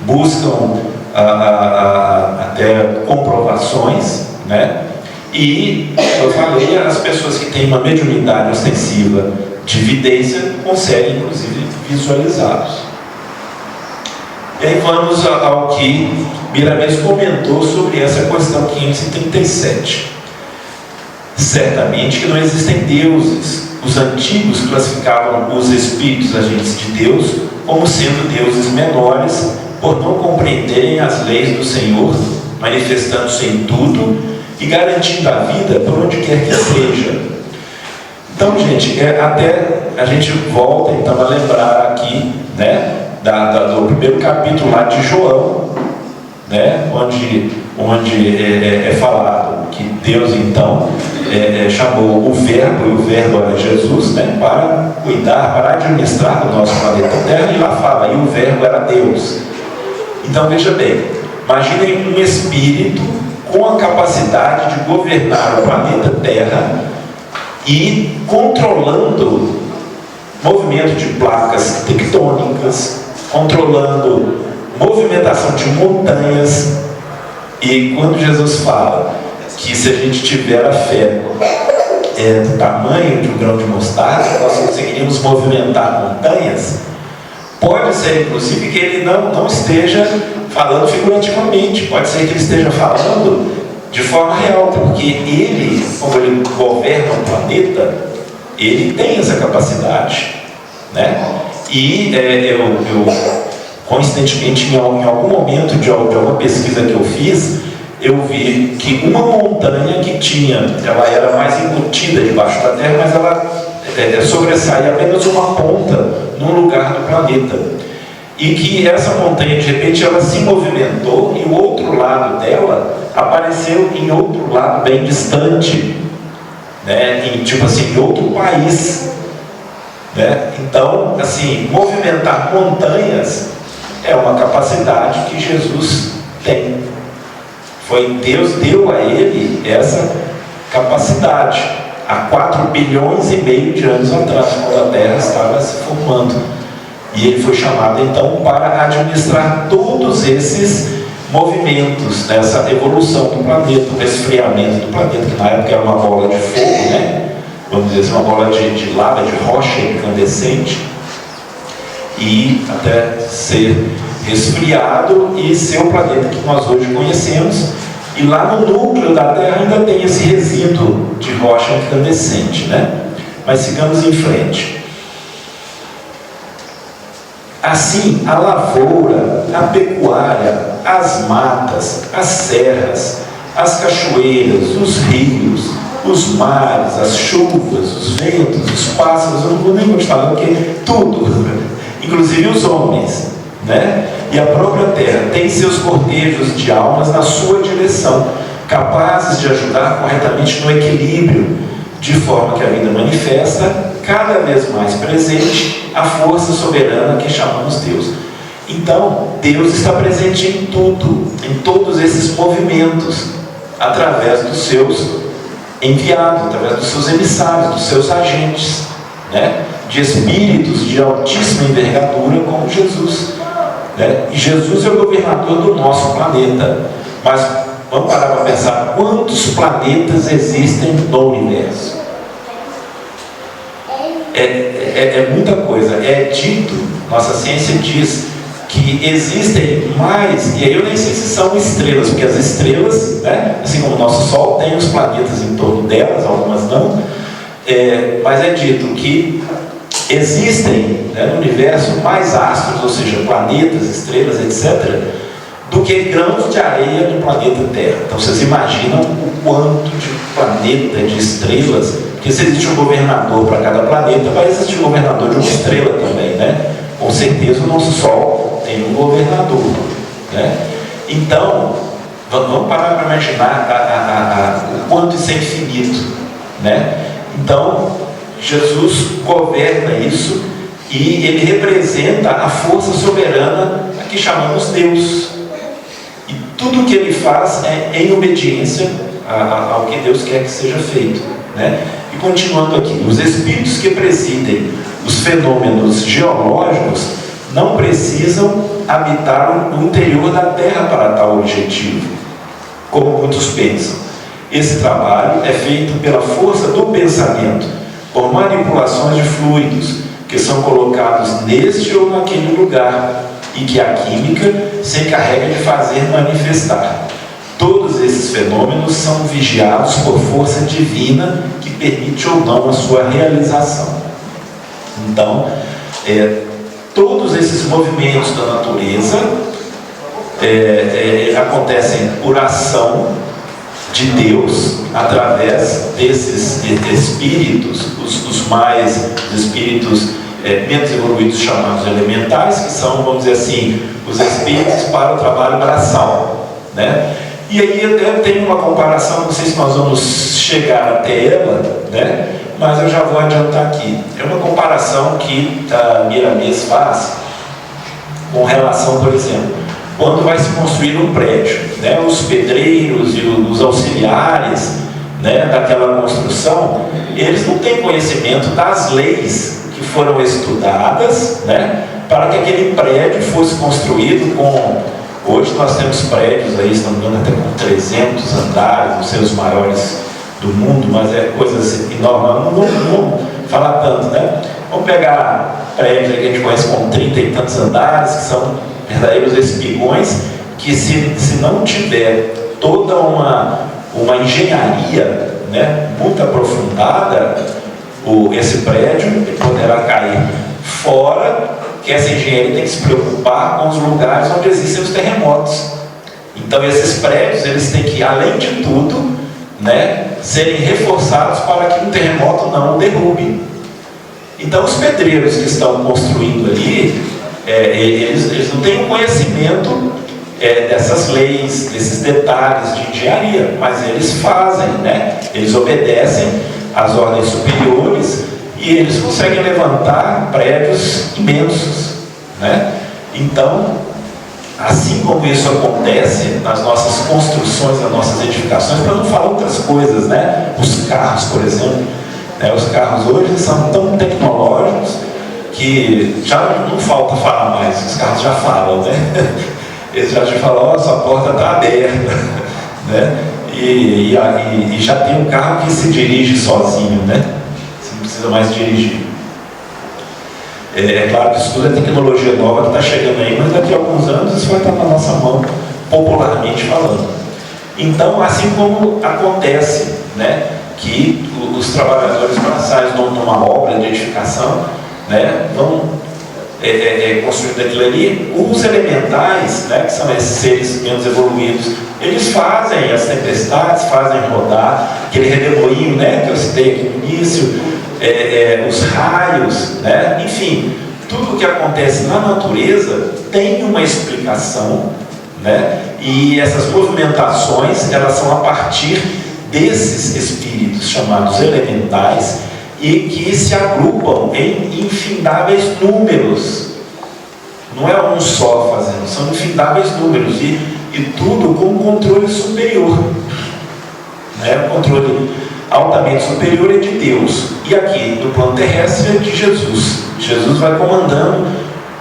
buscam até comprovações, né? E, eu falei, as pessoas que têm uma mediunidade ostensiva de vidência conseguem, inclusive, visualizá-los. E aí vamos ao que Miramês comentou sobre essa questão 537. Certamente que não existem deuses. Os antigos classificavam os espíritos agentes de Deus como sendo deuses menores, por não compreenderem as leis do Senhor, manifestando-se em tudo e garantindo a vida por onde quer que seja. Então, gente, até a gente volta então a lembrar aqui, né, do primeiro capítulo lá de João, né, onde é falado que Deus então chamou o Verbo, e o Verbo era Jesus, né, para cuidar, para administrar o nosso planeta Terra, e lá fala, e o Verbo era Deus. Então veja bem, imaginem um espírito com a capacidade de governar o planeta Terra e controlando movimento de placas tectônicas, controlando movimentação de montanhas. E quando Jesus fala que se a gente tiver a fé do tamanho de um grão de mostarda, nós conseguiríamos movimentar montanhas, pode ser inclusive que ele não esteja falando figurativamente, pode ser que ele esteja falando de forma real, porque ele, como ele governa o planeta, ele tem essa capacidade, né? E eu coincidentemente, em algum momento de alguma pesquisa que eu fiz, eu vi que uma montanha que ela era mais embutida debaixo da Terra, mas ela sobressaía apenas uma ponta num lugar do planeta. E que essa montanha, de repente, ela se movimentou e o outro lado dela apareceu em outro lado bem distante, né? Tipo assim, em outro país, né? Então, assim, movimentar montanhas é uma capacidade que Jesus tem. Deus deu a ele essa capacidade há 4 bilhões e meio de anos atrás, quando a Terra estava se formando. E ele foi chamado então para administrar todos esses movimentos, nessa evolução do planeta, o resfriamento do planeta, que na época era uma bola de fogo, né? Vamos dizer assim, uma bola de lava, de rocha incandescente, e até ser resfriado e ser o planeta que nós hoje conhecemos. E lá no núcleo da Terra ainda tem esse resíduo de rocha incandescente, né? Mas sigamos em frente. Assim, a lavoura, a pecuária, as matas, as serras, as cachoeiras, os rios, os mares, as chuvas, os ventos, os pássaros, eu não vou nem continuar, porque tudo, inclusive os homens, né? E a própria terra tem seus cortejos de almas na sua direção, capazes de ajudar corretamente no equilíbrio, de forma que a vida manifesta cada vez mais presente a força soberana que chamamos Deus. Então, Deus está presente em tudo, em todos esses movimentos, através dos seus enviados, através dos seus emissários, dos seus agentes, né? De espíritos de altíssima envergadura como Jesus, né? E Jesus é o governador do nosso planeta. Mas vamos parar para pensar quantos planetas existem no universo. É muita coisa. É dito, nossa ciência diz que existem mais, e aí eu nem sei se são estrelas, porque as estrelas, né, assim como o nosso Sol, tem os planetas em torno delas, algumas não, mas é dito que existem, né, no universo mais astros, ou seja, planetas, estrelas, etc., do que grãos de areia do planeta Terra. Então vocês imaginam o quanto de planeta, de estrelas, porque se existe um governador para cada planeta, vai existir um governador de uma estrela também, né? Com certeza o nosso Sol tem um governador, né? Então, vamos parar para imaginar o quanto isso é infinito, né? Então, Jesus governa isso e ele representa a força soberana a que chamamos Deus. E tudo o que ele faz é em obediência ao que Deus quer que seja feito, né? E continuando aqui, os espíritos que presidem os fenômenos geológicos não precisam habitar o interior da Terra para tal objetivo, como muitos pensam. Esse trabalho é feito pela força do pensamento, por manipulações de fluidos que são colocados neste ou naquele lugar e que a química se encarrega de fazer manifestar. Todos esses fenômenos são vigiados por força divina que permite ou não a sua realização. Então, todos esses movimentos da natureza acontecem por ação de Deus através desses espíritos, os espíritos menos evoluídos, chamados elementais, que são, vamos dizer assim, os espíritos para o trabalho braçal, né? E aí eu tenho uma comparação, não sei se nós vamos chegar até ela, né? Mas eu já vou adiantar aqui. É uma comparação que a Miramês faz com relação, por exemplo, quando vai se construir um prédio, né? Os pedreiros e os auxiliares, né, daquela construção, eles não têm conhecimento das leis que foram estudadas, né, para que aquele prédio fosse construído com... Hoje nós temos prédios aí, se não me engano, até com 300 andares, não sei os maiores do mundo, mas é coisa assim enorme. Não vamos falar tanto, né? Vamos pegar prédios aí que a gente conhece com 30 e tantos andares, que são verdadeiros espigões, que se não tiver toda uma engenharia, né, muito aprofundada, esse prédio poderá cair. Fora que essa engenharia tem que se preocupar com os lugares onde existem os terremotos. Então esses prédios, eles têm que, além de tudo, né, serem reforçados para que um terremoto não o derrube. Então os pedreiros que estão construindo ali, eles não têm o conhecimento dessas leis, desses detalhes de engenharia, mas eles fazem, né? Eles obedecem às ordens superiores e eles conseguem levantar prédios imensos, né? Então, assim como isso acontece nas nossas construções, nas nossas edificações, para não falar outras coisas, né? Os carros, por exemplo, né? Os carros hoje são tão tecnológicos que já não falta falar mais, os carros já falam, né? Eles já te falam, sua porta está aberta, né? E já tem um carro que se dirige sozinho, né? Você não precisa mais dirigir. É claro que isso tudo é tecnologia nova que está chegando aí, mas daqui a alguns anos isso vai estar na nossa mão, popularmente falando. Então, assim como acontece, né, que os trabalhadores braçais numa obra de edificação, né, vão construindo aquilo ali, os elementais, né, que são esses seres menos evoluídos, eles fazem as tempestades, fazem rodar aquele redemoinho, né, que eu citei aqui no início, os raios, né, enfim, tudo o que acontece na natureza tem uma explicação, né, e essas movimentações, elas são a partir desses espíritos chamados elementais, e que se agrupam em infindáveis números. Não é um só fazendo, são infindáveis números, e tudo com um controle superior, né? O controle altamente superior é de Deus, e aqui no plano terrestre é de Jesus. Jesus vai comandando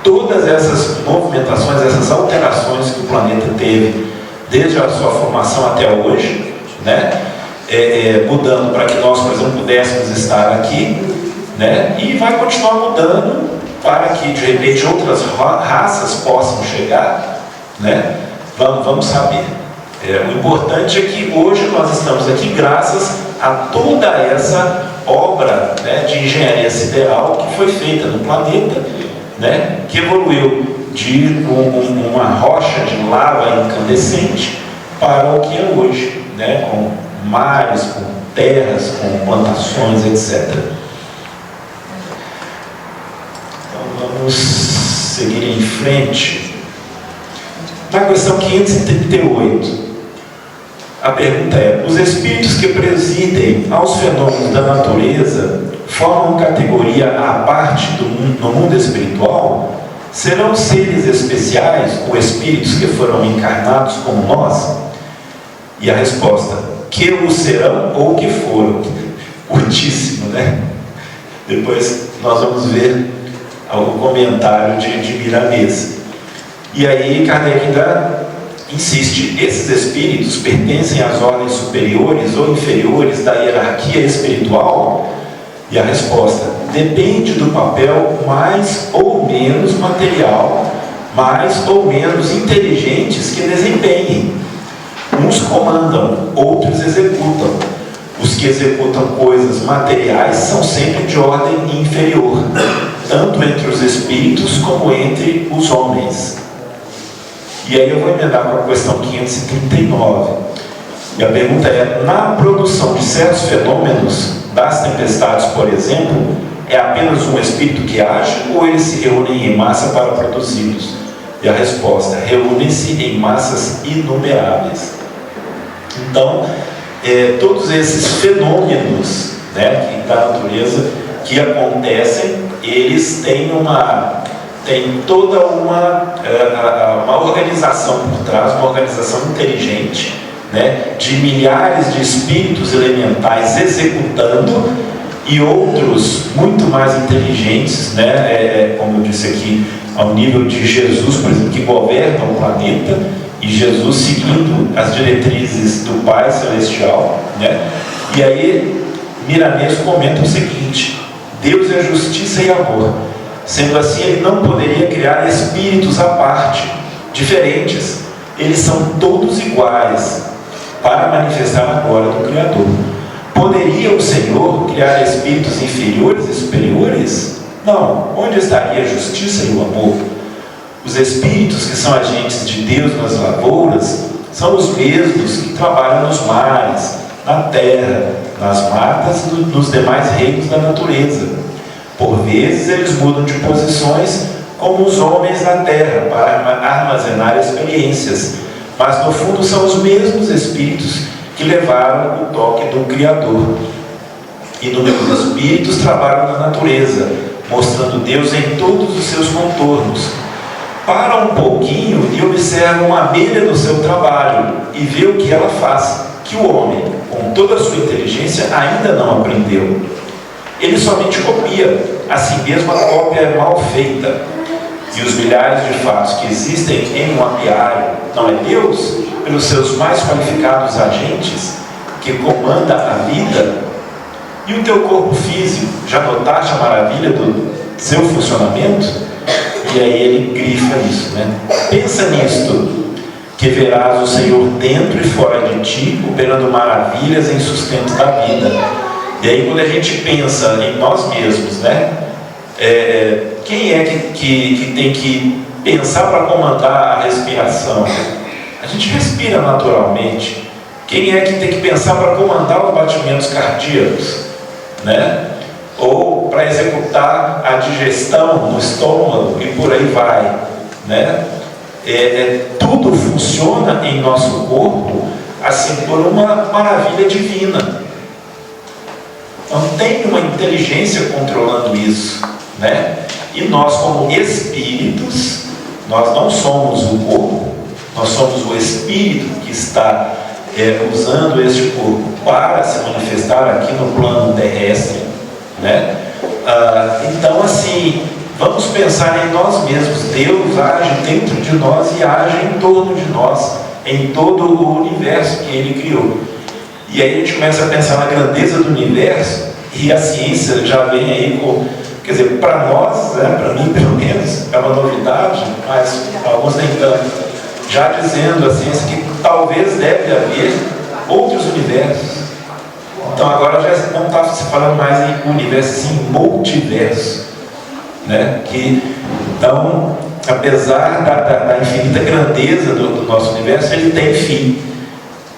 todas essas movimentações, essas alterações que o planeta teve desde a sua formação até hoje, né? Mudando para que nós, por exemplo, pudéssemos estar aqui, né? E vai continuar mudando para que de repente outras raças possam chegar, né? Vamos saber. O importante é que hoje nós estamos aqui graças a toda essa obra, né, de engenharia sideral que foi feita no planeta, né, que evoluiu de uma rocha de lava incandescente para o que é hoje, né, com mares, com terras, com plantações, etc. Então vamos seguir em frente. Na questão 538, a pergunta é: os espíritos que presidem aos fenômenos da natureza formam categoria à parte no mundo espiritual? Serão seres especiais ou espíritos que foram encarnados como nós? E a resposta: que o serão ou que foram. Curtíssimo, né? Depois nós vamos ver o comentário de Miramês. E aí Kardec ainda insiste: esses espíritos pertencem às ordens superiores ou inferiores da hierarquia espiritual? E a resposta: depende do papel mais ou menos material, mais ou menos inteligentes que desempenhem. Uns comandam, outros executam. Os que executam coisas materiais são sempre de ordem inferior, tanto entre os espíritos como entre os homens. E aí eu vou emendar com a questão 539. E a pergunta é: na produção de certos fenômenos, das tempestades, por exemplo, é apenas um espírito que age ou eles se reúnem em massa para produzi-los? E a resposta: reúnem-se em massas inumeráveis. Então, todos esses fenômenos, né, da natureza que acontecem, eles têm toda uma organização por trás, uma organização inteligente, né, de milhares de espíritos elementais executando, e outros muito mais inteligentes, né, como eu disse aqui, ao nível de Jesus, por exemplo, que governa o planeta, e Jesus seguindo as diretrizes do Pai Celestial, né? E aí Miramês comenta o seguinte: Deus é justiça e amor. Sendo assim, ele não poderia criar espíritos à parte, diferentes. Eles são todos iguais, para manifestar a glória do Criador. Poderia o Senhor criar espíritos inferiores e superiores? Não. Onde estaria a justiça e o amor? Os espíritos que são agentes de Deus nas lavouras são os mesmos que trabalham nos mares, na terra, nas matas e nos demais reinos da natureza. Por vezes eles mudam de posições como os homens na terra para armazenar experiências, mas no fundo são os mesmos espíritos que levaram o toque do Criador. Inúmeros espíritos trabalham na natureza, mostrando Deus em todos os seus contornos. Para um pouquinho e observa uma abelha no seu trabalho e vê o que ela faz, que o homem, com toda a sua inteligência, ainda não aprendeu. Ele somente copia, assim mesmo a cópia é mal feita. E os milhares de fatos que existem em um apiário, não é Deus, pelos seus mais qualificados agentes, que comanda a vida? E o teu corpo físico, já notaste a maravilha do seu funcionamento? E aí ele grifa isso, né? Pensa nisto, que verás o Senhor dentro e fora de ti, operando maravilhas em sustento da vida. E aí quando a gente pensa em nós mesmos, né? Quem é que tem que pensar para comandar a respiração? A gente respira naturalmente. Quem é que tem que pensar para comandar os batimentos cardíacos, né? Ou para executar a digestão no estômago e por aí vai, né? Tudo funciona em nosso corpo assim por uma maravilha divina. Então tem uma inteligência controlando isso, né? E nós, como espíritos, nós não somos o corpo, nós somos o espírito que está usando este corpo para se manifestar aqui no plano terrestre, né? Então, assim, vamos pensar em nós mesmos. Deus age dentro de nós e age em torno de nós, em todo o universo que Ele criou. E aí a gente começa a pensar na grandeza do universo, e a ciência já vem aí com, quer dizer, para nós, para mim pelo menos, é uma novidade, mas alguns nem tanto, já dizendo a ciência que talvez deve haver outros universos. Então agora já não está se falando mais em universo, sim em multiverso, né? Então, apesar da infinita grandeza do nosso universo, ele tem fim.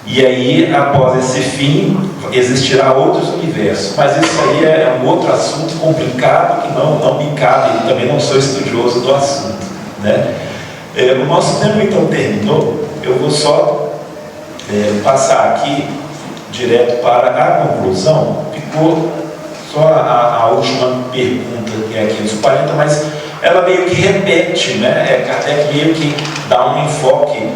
E aí, após esse fim, existirá outros universos. Mas isso aí é um outro assunto complicado que não me cabe, e também não sou estudioso do assunto, né? O nosso tempo então terminou. Eu vou só passar aqui direto para a conclusão. Ficou só a última pergunta, que é aqui dos 40, mas ela meio que repete, né? Kardec meio que dá um enfoque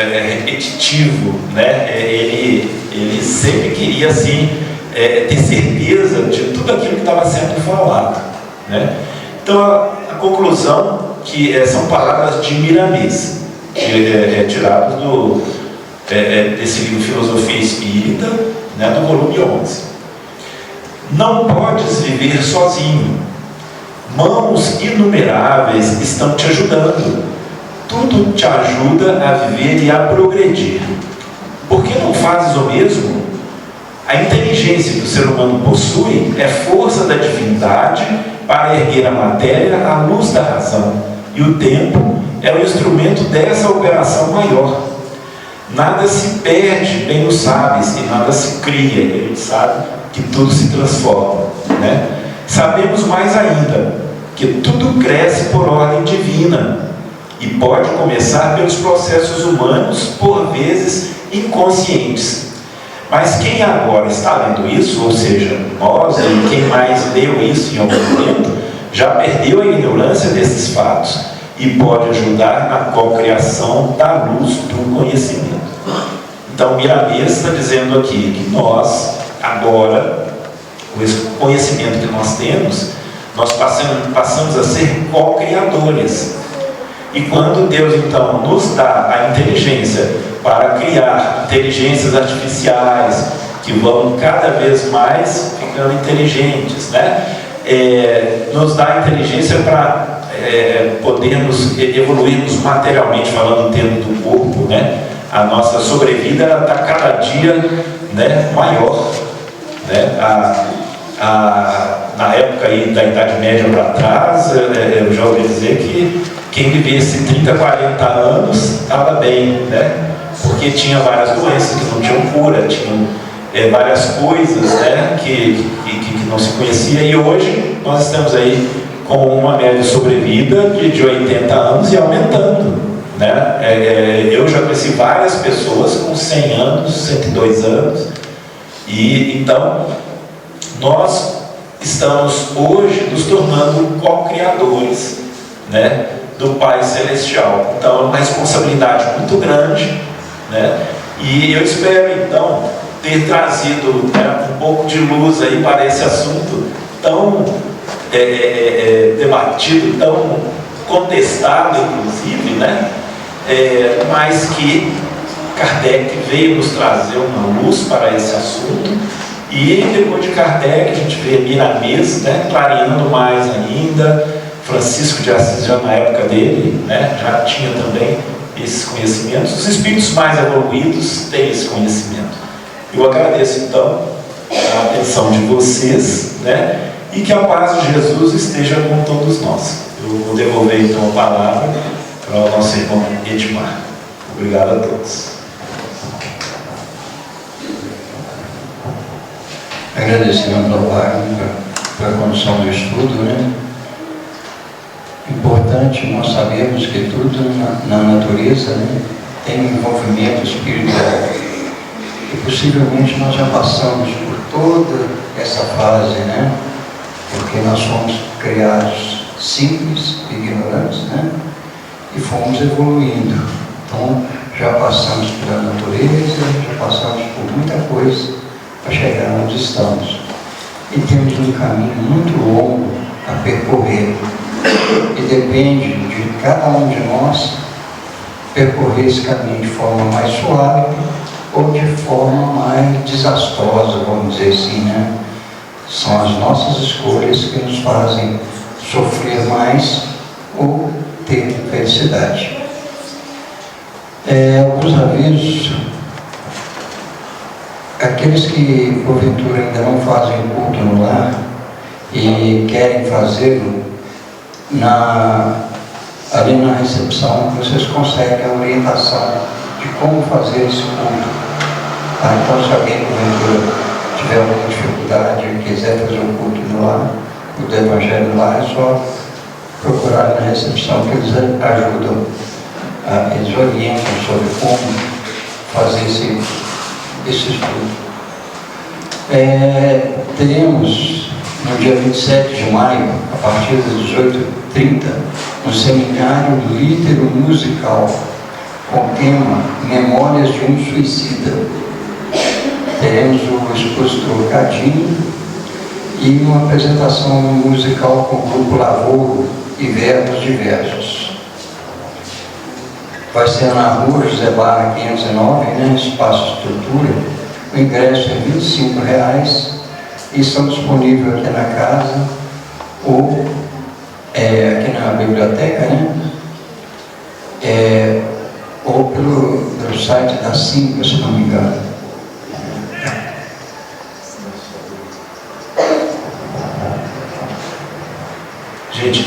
repetitivo, né? Ele sempre queria assim ter certeza de tudo aquilo que estava sendo falado, né? Então a conclusão que são palavras de Miramês, tiradas desse livro Filosofia Espírita, né, do volume 11. Não podes viver sozinho. Mãos inumeráveis estão te ajudando. Tudo te ajuda a viver e a progredir. Por que não fazes o mesmo? A inteligência que o ser humano possui é força da divindade para erguer a matéria à luz da razão. E o tempo é o instrumento dessa operação maior. Nada se perde, bem o sabes, e nada se cria. Ele sabe que tudo se transforma, né? Sabemos mais ainda, que tudo cresce por ordem divina e pode começar pelos processos humanos, por vezes inconscientes. Mas quem agora está lendo isso, ou seja, nós e quem mais leu isso em algum momento, já perdeu a ignorância desses fatos e pode ajudar na cocriação da luz do conhecimento. Então, Miramês está dizendo aqui que nós, agora, com esse conhecimento que nós temos, nós passamos a ser co-criadores. E quando Deus, então, nos dá a inteligência para criar inteligências artificiais, que vão cada vez mais ficando inteligentes, né? Nos dá a inteligência para podermos evoluirmos materialmente, falando em termos do corpo, né? A nossa sobrevida está cada dia, né, maior, né? Na época aí da Idade Média para trás, eu já ouvi dizer que quem vivesse 30, 40 anos estava bem, né? Porque tinha várias doenças que não tinham cura, tinham várias coisas, né, que não se conhecia, e hoje nós estamos aí com uma média de sobrevida de 80 anos e aumentando, né? Eu já conheci várias pessoas com 100 anos, 102 anos, e então nós estamos hoje nos tornando co-criadores, né, do Pai Celestial. Então é uma responsabilidade muito grande, né? E eu espero então ter trazido, né, um pouco de luz aí para esse assunto tão debatido, tão contestado inclusive, né? Mas que Kardec veio nos trazer uma luz para esse assunto, e depois de Kardec a gente vê Miramês, né, clareando mais ainda. Francisco de Assis, já na época dele, né, já tinha também esses conhecimentos. Os espíritos mais evoluídos têm esse conhecimento. Eu agradeço então a atenção de vocês, né, e que a paz de Jesus esteja com todos nós. Eu vou devolver então a palavra para o nosso irmão Edmar. Obrigado a todos. Agradecemos ao Wagner pela condução do estudo, né? Importante nós sabemos que tudo na natureza, né, tem um envolvimento espiritual, e possivelmente nós já passamos por toda essa fase, né, porque nós fomos criados simples, ignorantes, né, e fomos evoluindo. Então já passamos pela natureza, já passamos por muita coisa para chegar onde estamos, e temos um caminho muito longo a percorrer. E depende de cada um de nós percorrer esse caminho de forma mais suave ou de forma mais desastrosa, vamos dizer assim, né? São as nossas escolhas que nos fazem sofrer mais ou ter felicidade. Alguns avisos. aqueles que porventura ainda não fazem culto no lar e querem fazê-lo, ali na recepção vocês conseguem a orientação de como fazer esse culto. Então, se alguém porventura tiver alguma dificuldade e quiser fazer um culto no lar, o do Evangelho no lar, é só procurar na recepção que eles ajudam, eles orientam sobre como fazer esse estudo. Teremos no dia 27 de maio, a partir das 18h30, um seminário litero-musical com o tema Memórias de um Suicida. Teremos o expositor Cadinho e uma apresentação musical com o grupo Lavouro e Verbos Diversos. Vai ser na rua José Barra 509, Espaço Estrutura. O ingresso é R$ 25 e estão disponíveis aqui na casa ou aqui na biblioteca, ou pelo site da Simpla, se não me engano. Gente,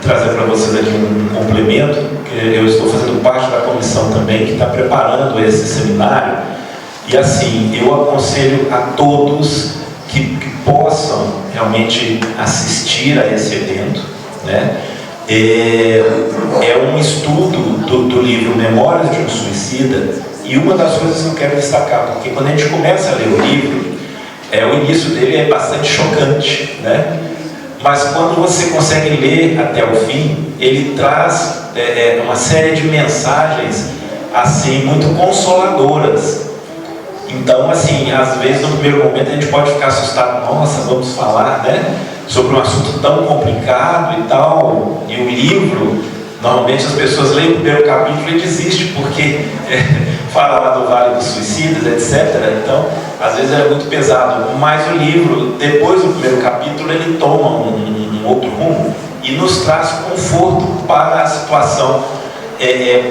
trazer para vocês aqui um complemento, que eu estou fazendo parte da comissão também que está preparando esse seminário, e assim, eu aconselho a todos que possam realmente assistir a esse evento, né? É um estudo do livro Memórias de um Suicida, e uma das coisas que eu quero destacar, porque quando a gente começa a ler o livro, o início dele é bastante chocante, né? Mas quando você consegue ler até o fim, ele traz uma série de mensagens assim muito consoladoras. Então, assim, às vezes no primeiro momento a gente pode ficar assustado, nossa, vamos falar, sobre um assunto tão complicado e tal. E o livro, normalmente as pessoas leem o primeiro capítulo e desistem, porque fala lá do Vale dos Suicidas, etc. Então, às vezes é muito pesado. Mas o livro, depois do primeiro capítulo, ele toma um outro rumo e nos traz conforto para a situação.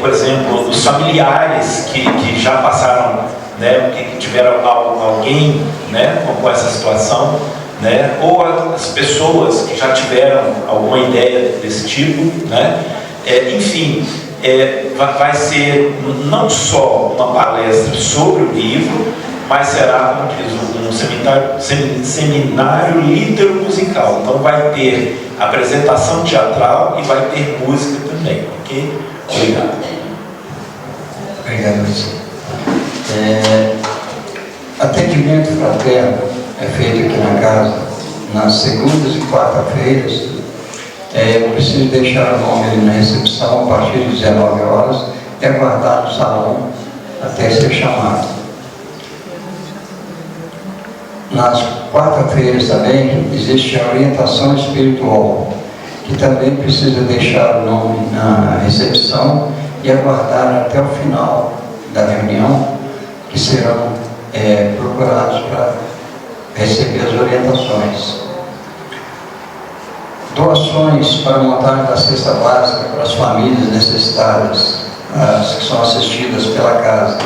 Por exemplo, os familiares que já passaram, que tiveram alguém, com essa situação, ou as pessoas que já tiveram alguma ideia desse tipo, enfim, vai ser não só uma palestra sobre o livro, mas será, como diz, um seminário litero-musical. Então vai ter apresentação teatral e vai ter música também, ok? Obrigado. Obrigado a você. Atendimento fraterno é feito aqui na casa nas segundas e quarta-feiras. Eu preciso deixar o nome ali na recepção a partir de 19 horas e aguardar no salão até ser chamado. Nas quarta-feiras também existe a orientação espiritual, que também precisa deixar o nome na recepção e aguardar até o final da reunião, que serão procurados para receber as orientações. Doações para a montagem da cesta básica para as famílias necessitadas, as que são assistidas pela casa.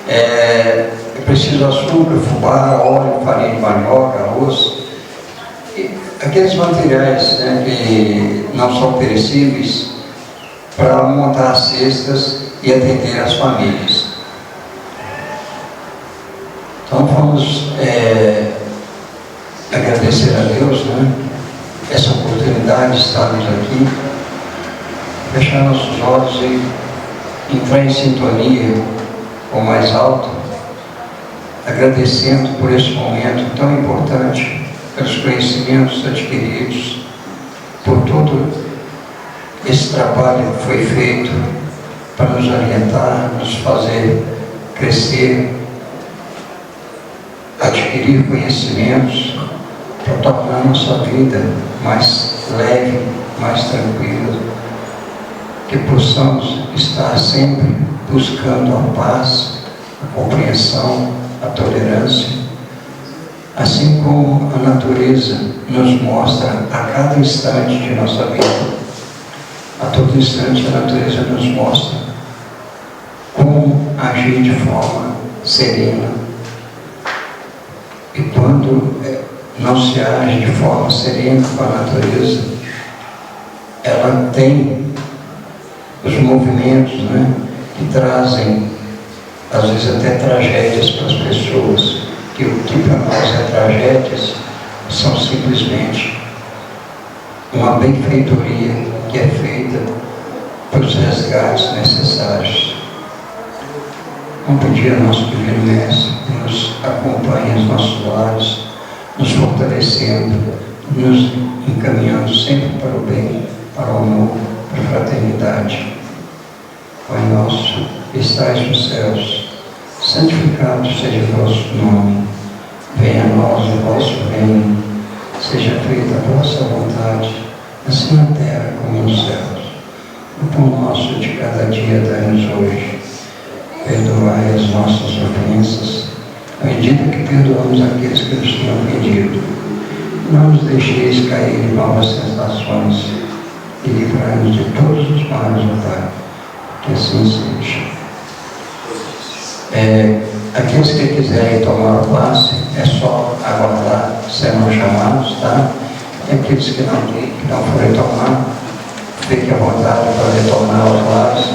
É preciso açúcar, fubá, óleo, farinha de mandioca, arroz, aqueles materiais que não são perecíveis, para montar as cestas e atender as famílias. Então vamos agradecer a Deus, essa oportunidade de estarmos aqui, fechar nossos olhos e entrar em sintonia com o mais alto, agradecendo por esse momento tão importante, pelos conhecimentos adquiridos, por todo esse trabalho que foi feito para nos orientar, nos fazer crescer, adquirir conhecimentos, para tornar nossa vida mais leve, mais tranquila, que possamos estar sempre buscando a paz, a compreensão, a tolerância, assim como a natureza nos mostra a cada instante de nossa vida. A todo instante a natureza nos mostra como agir de forma serena, E quando não se age de forma serena com a natureza, ela tem os movimentos, né, que trazem, às vezes, até tragédias para as pessoas, que o que para nós é tragédias, são simplesmente uma benfeitoria que é feita pelos resgates necessários. Vamos pedir ao nosso Divino Mestre que nos acompanhe aos nossos lares, nos fortalecendo, nos encaminhando sempre para o bem, para o amor, para a fraternidade. Pai nosso, que estais nos céus, santificado seja o vosso nome. Venha a nós o vosso reino. Seja feita a vossa vontade, assim na terra como nos céus. O pão nosso de cada dia dai-nos hoje. Perdoai as nossas ofensas, à medida que perdoamos aqueles que nos têm ofendido. Não nos deixeis cair em novas tentações e livrai-nos de todos os males, ó Pai. Que assim seja. Aqueles que quiserem tomar o passe, é só aguardar serão chamados, tá? E aqueles que não forem tomar, fiquem à vontade para retornar aos lares.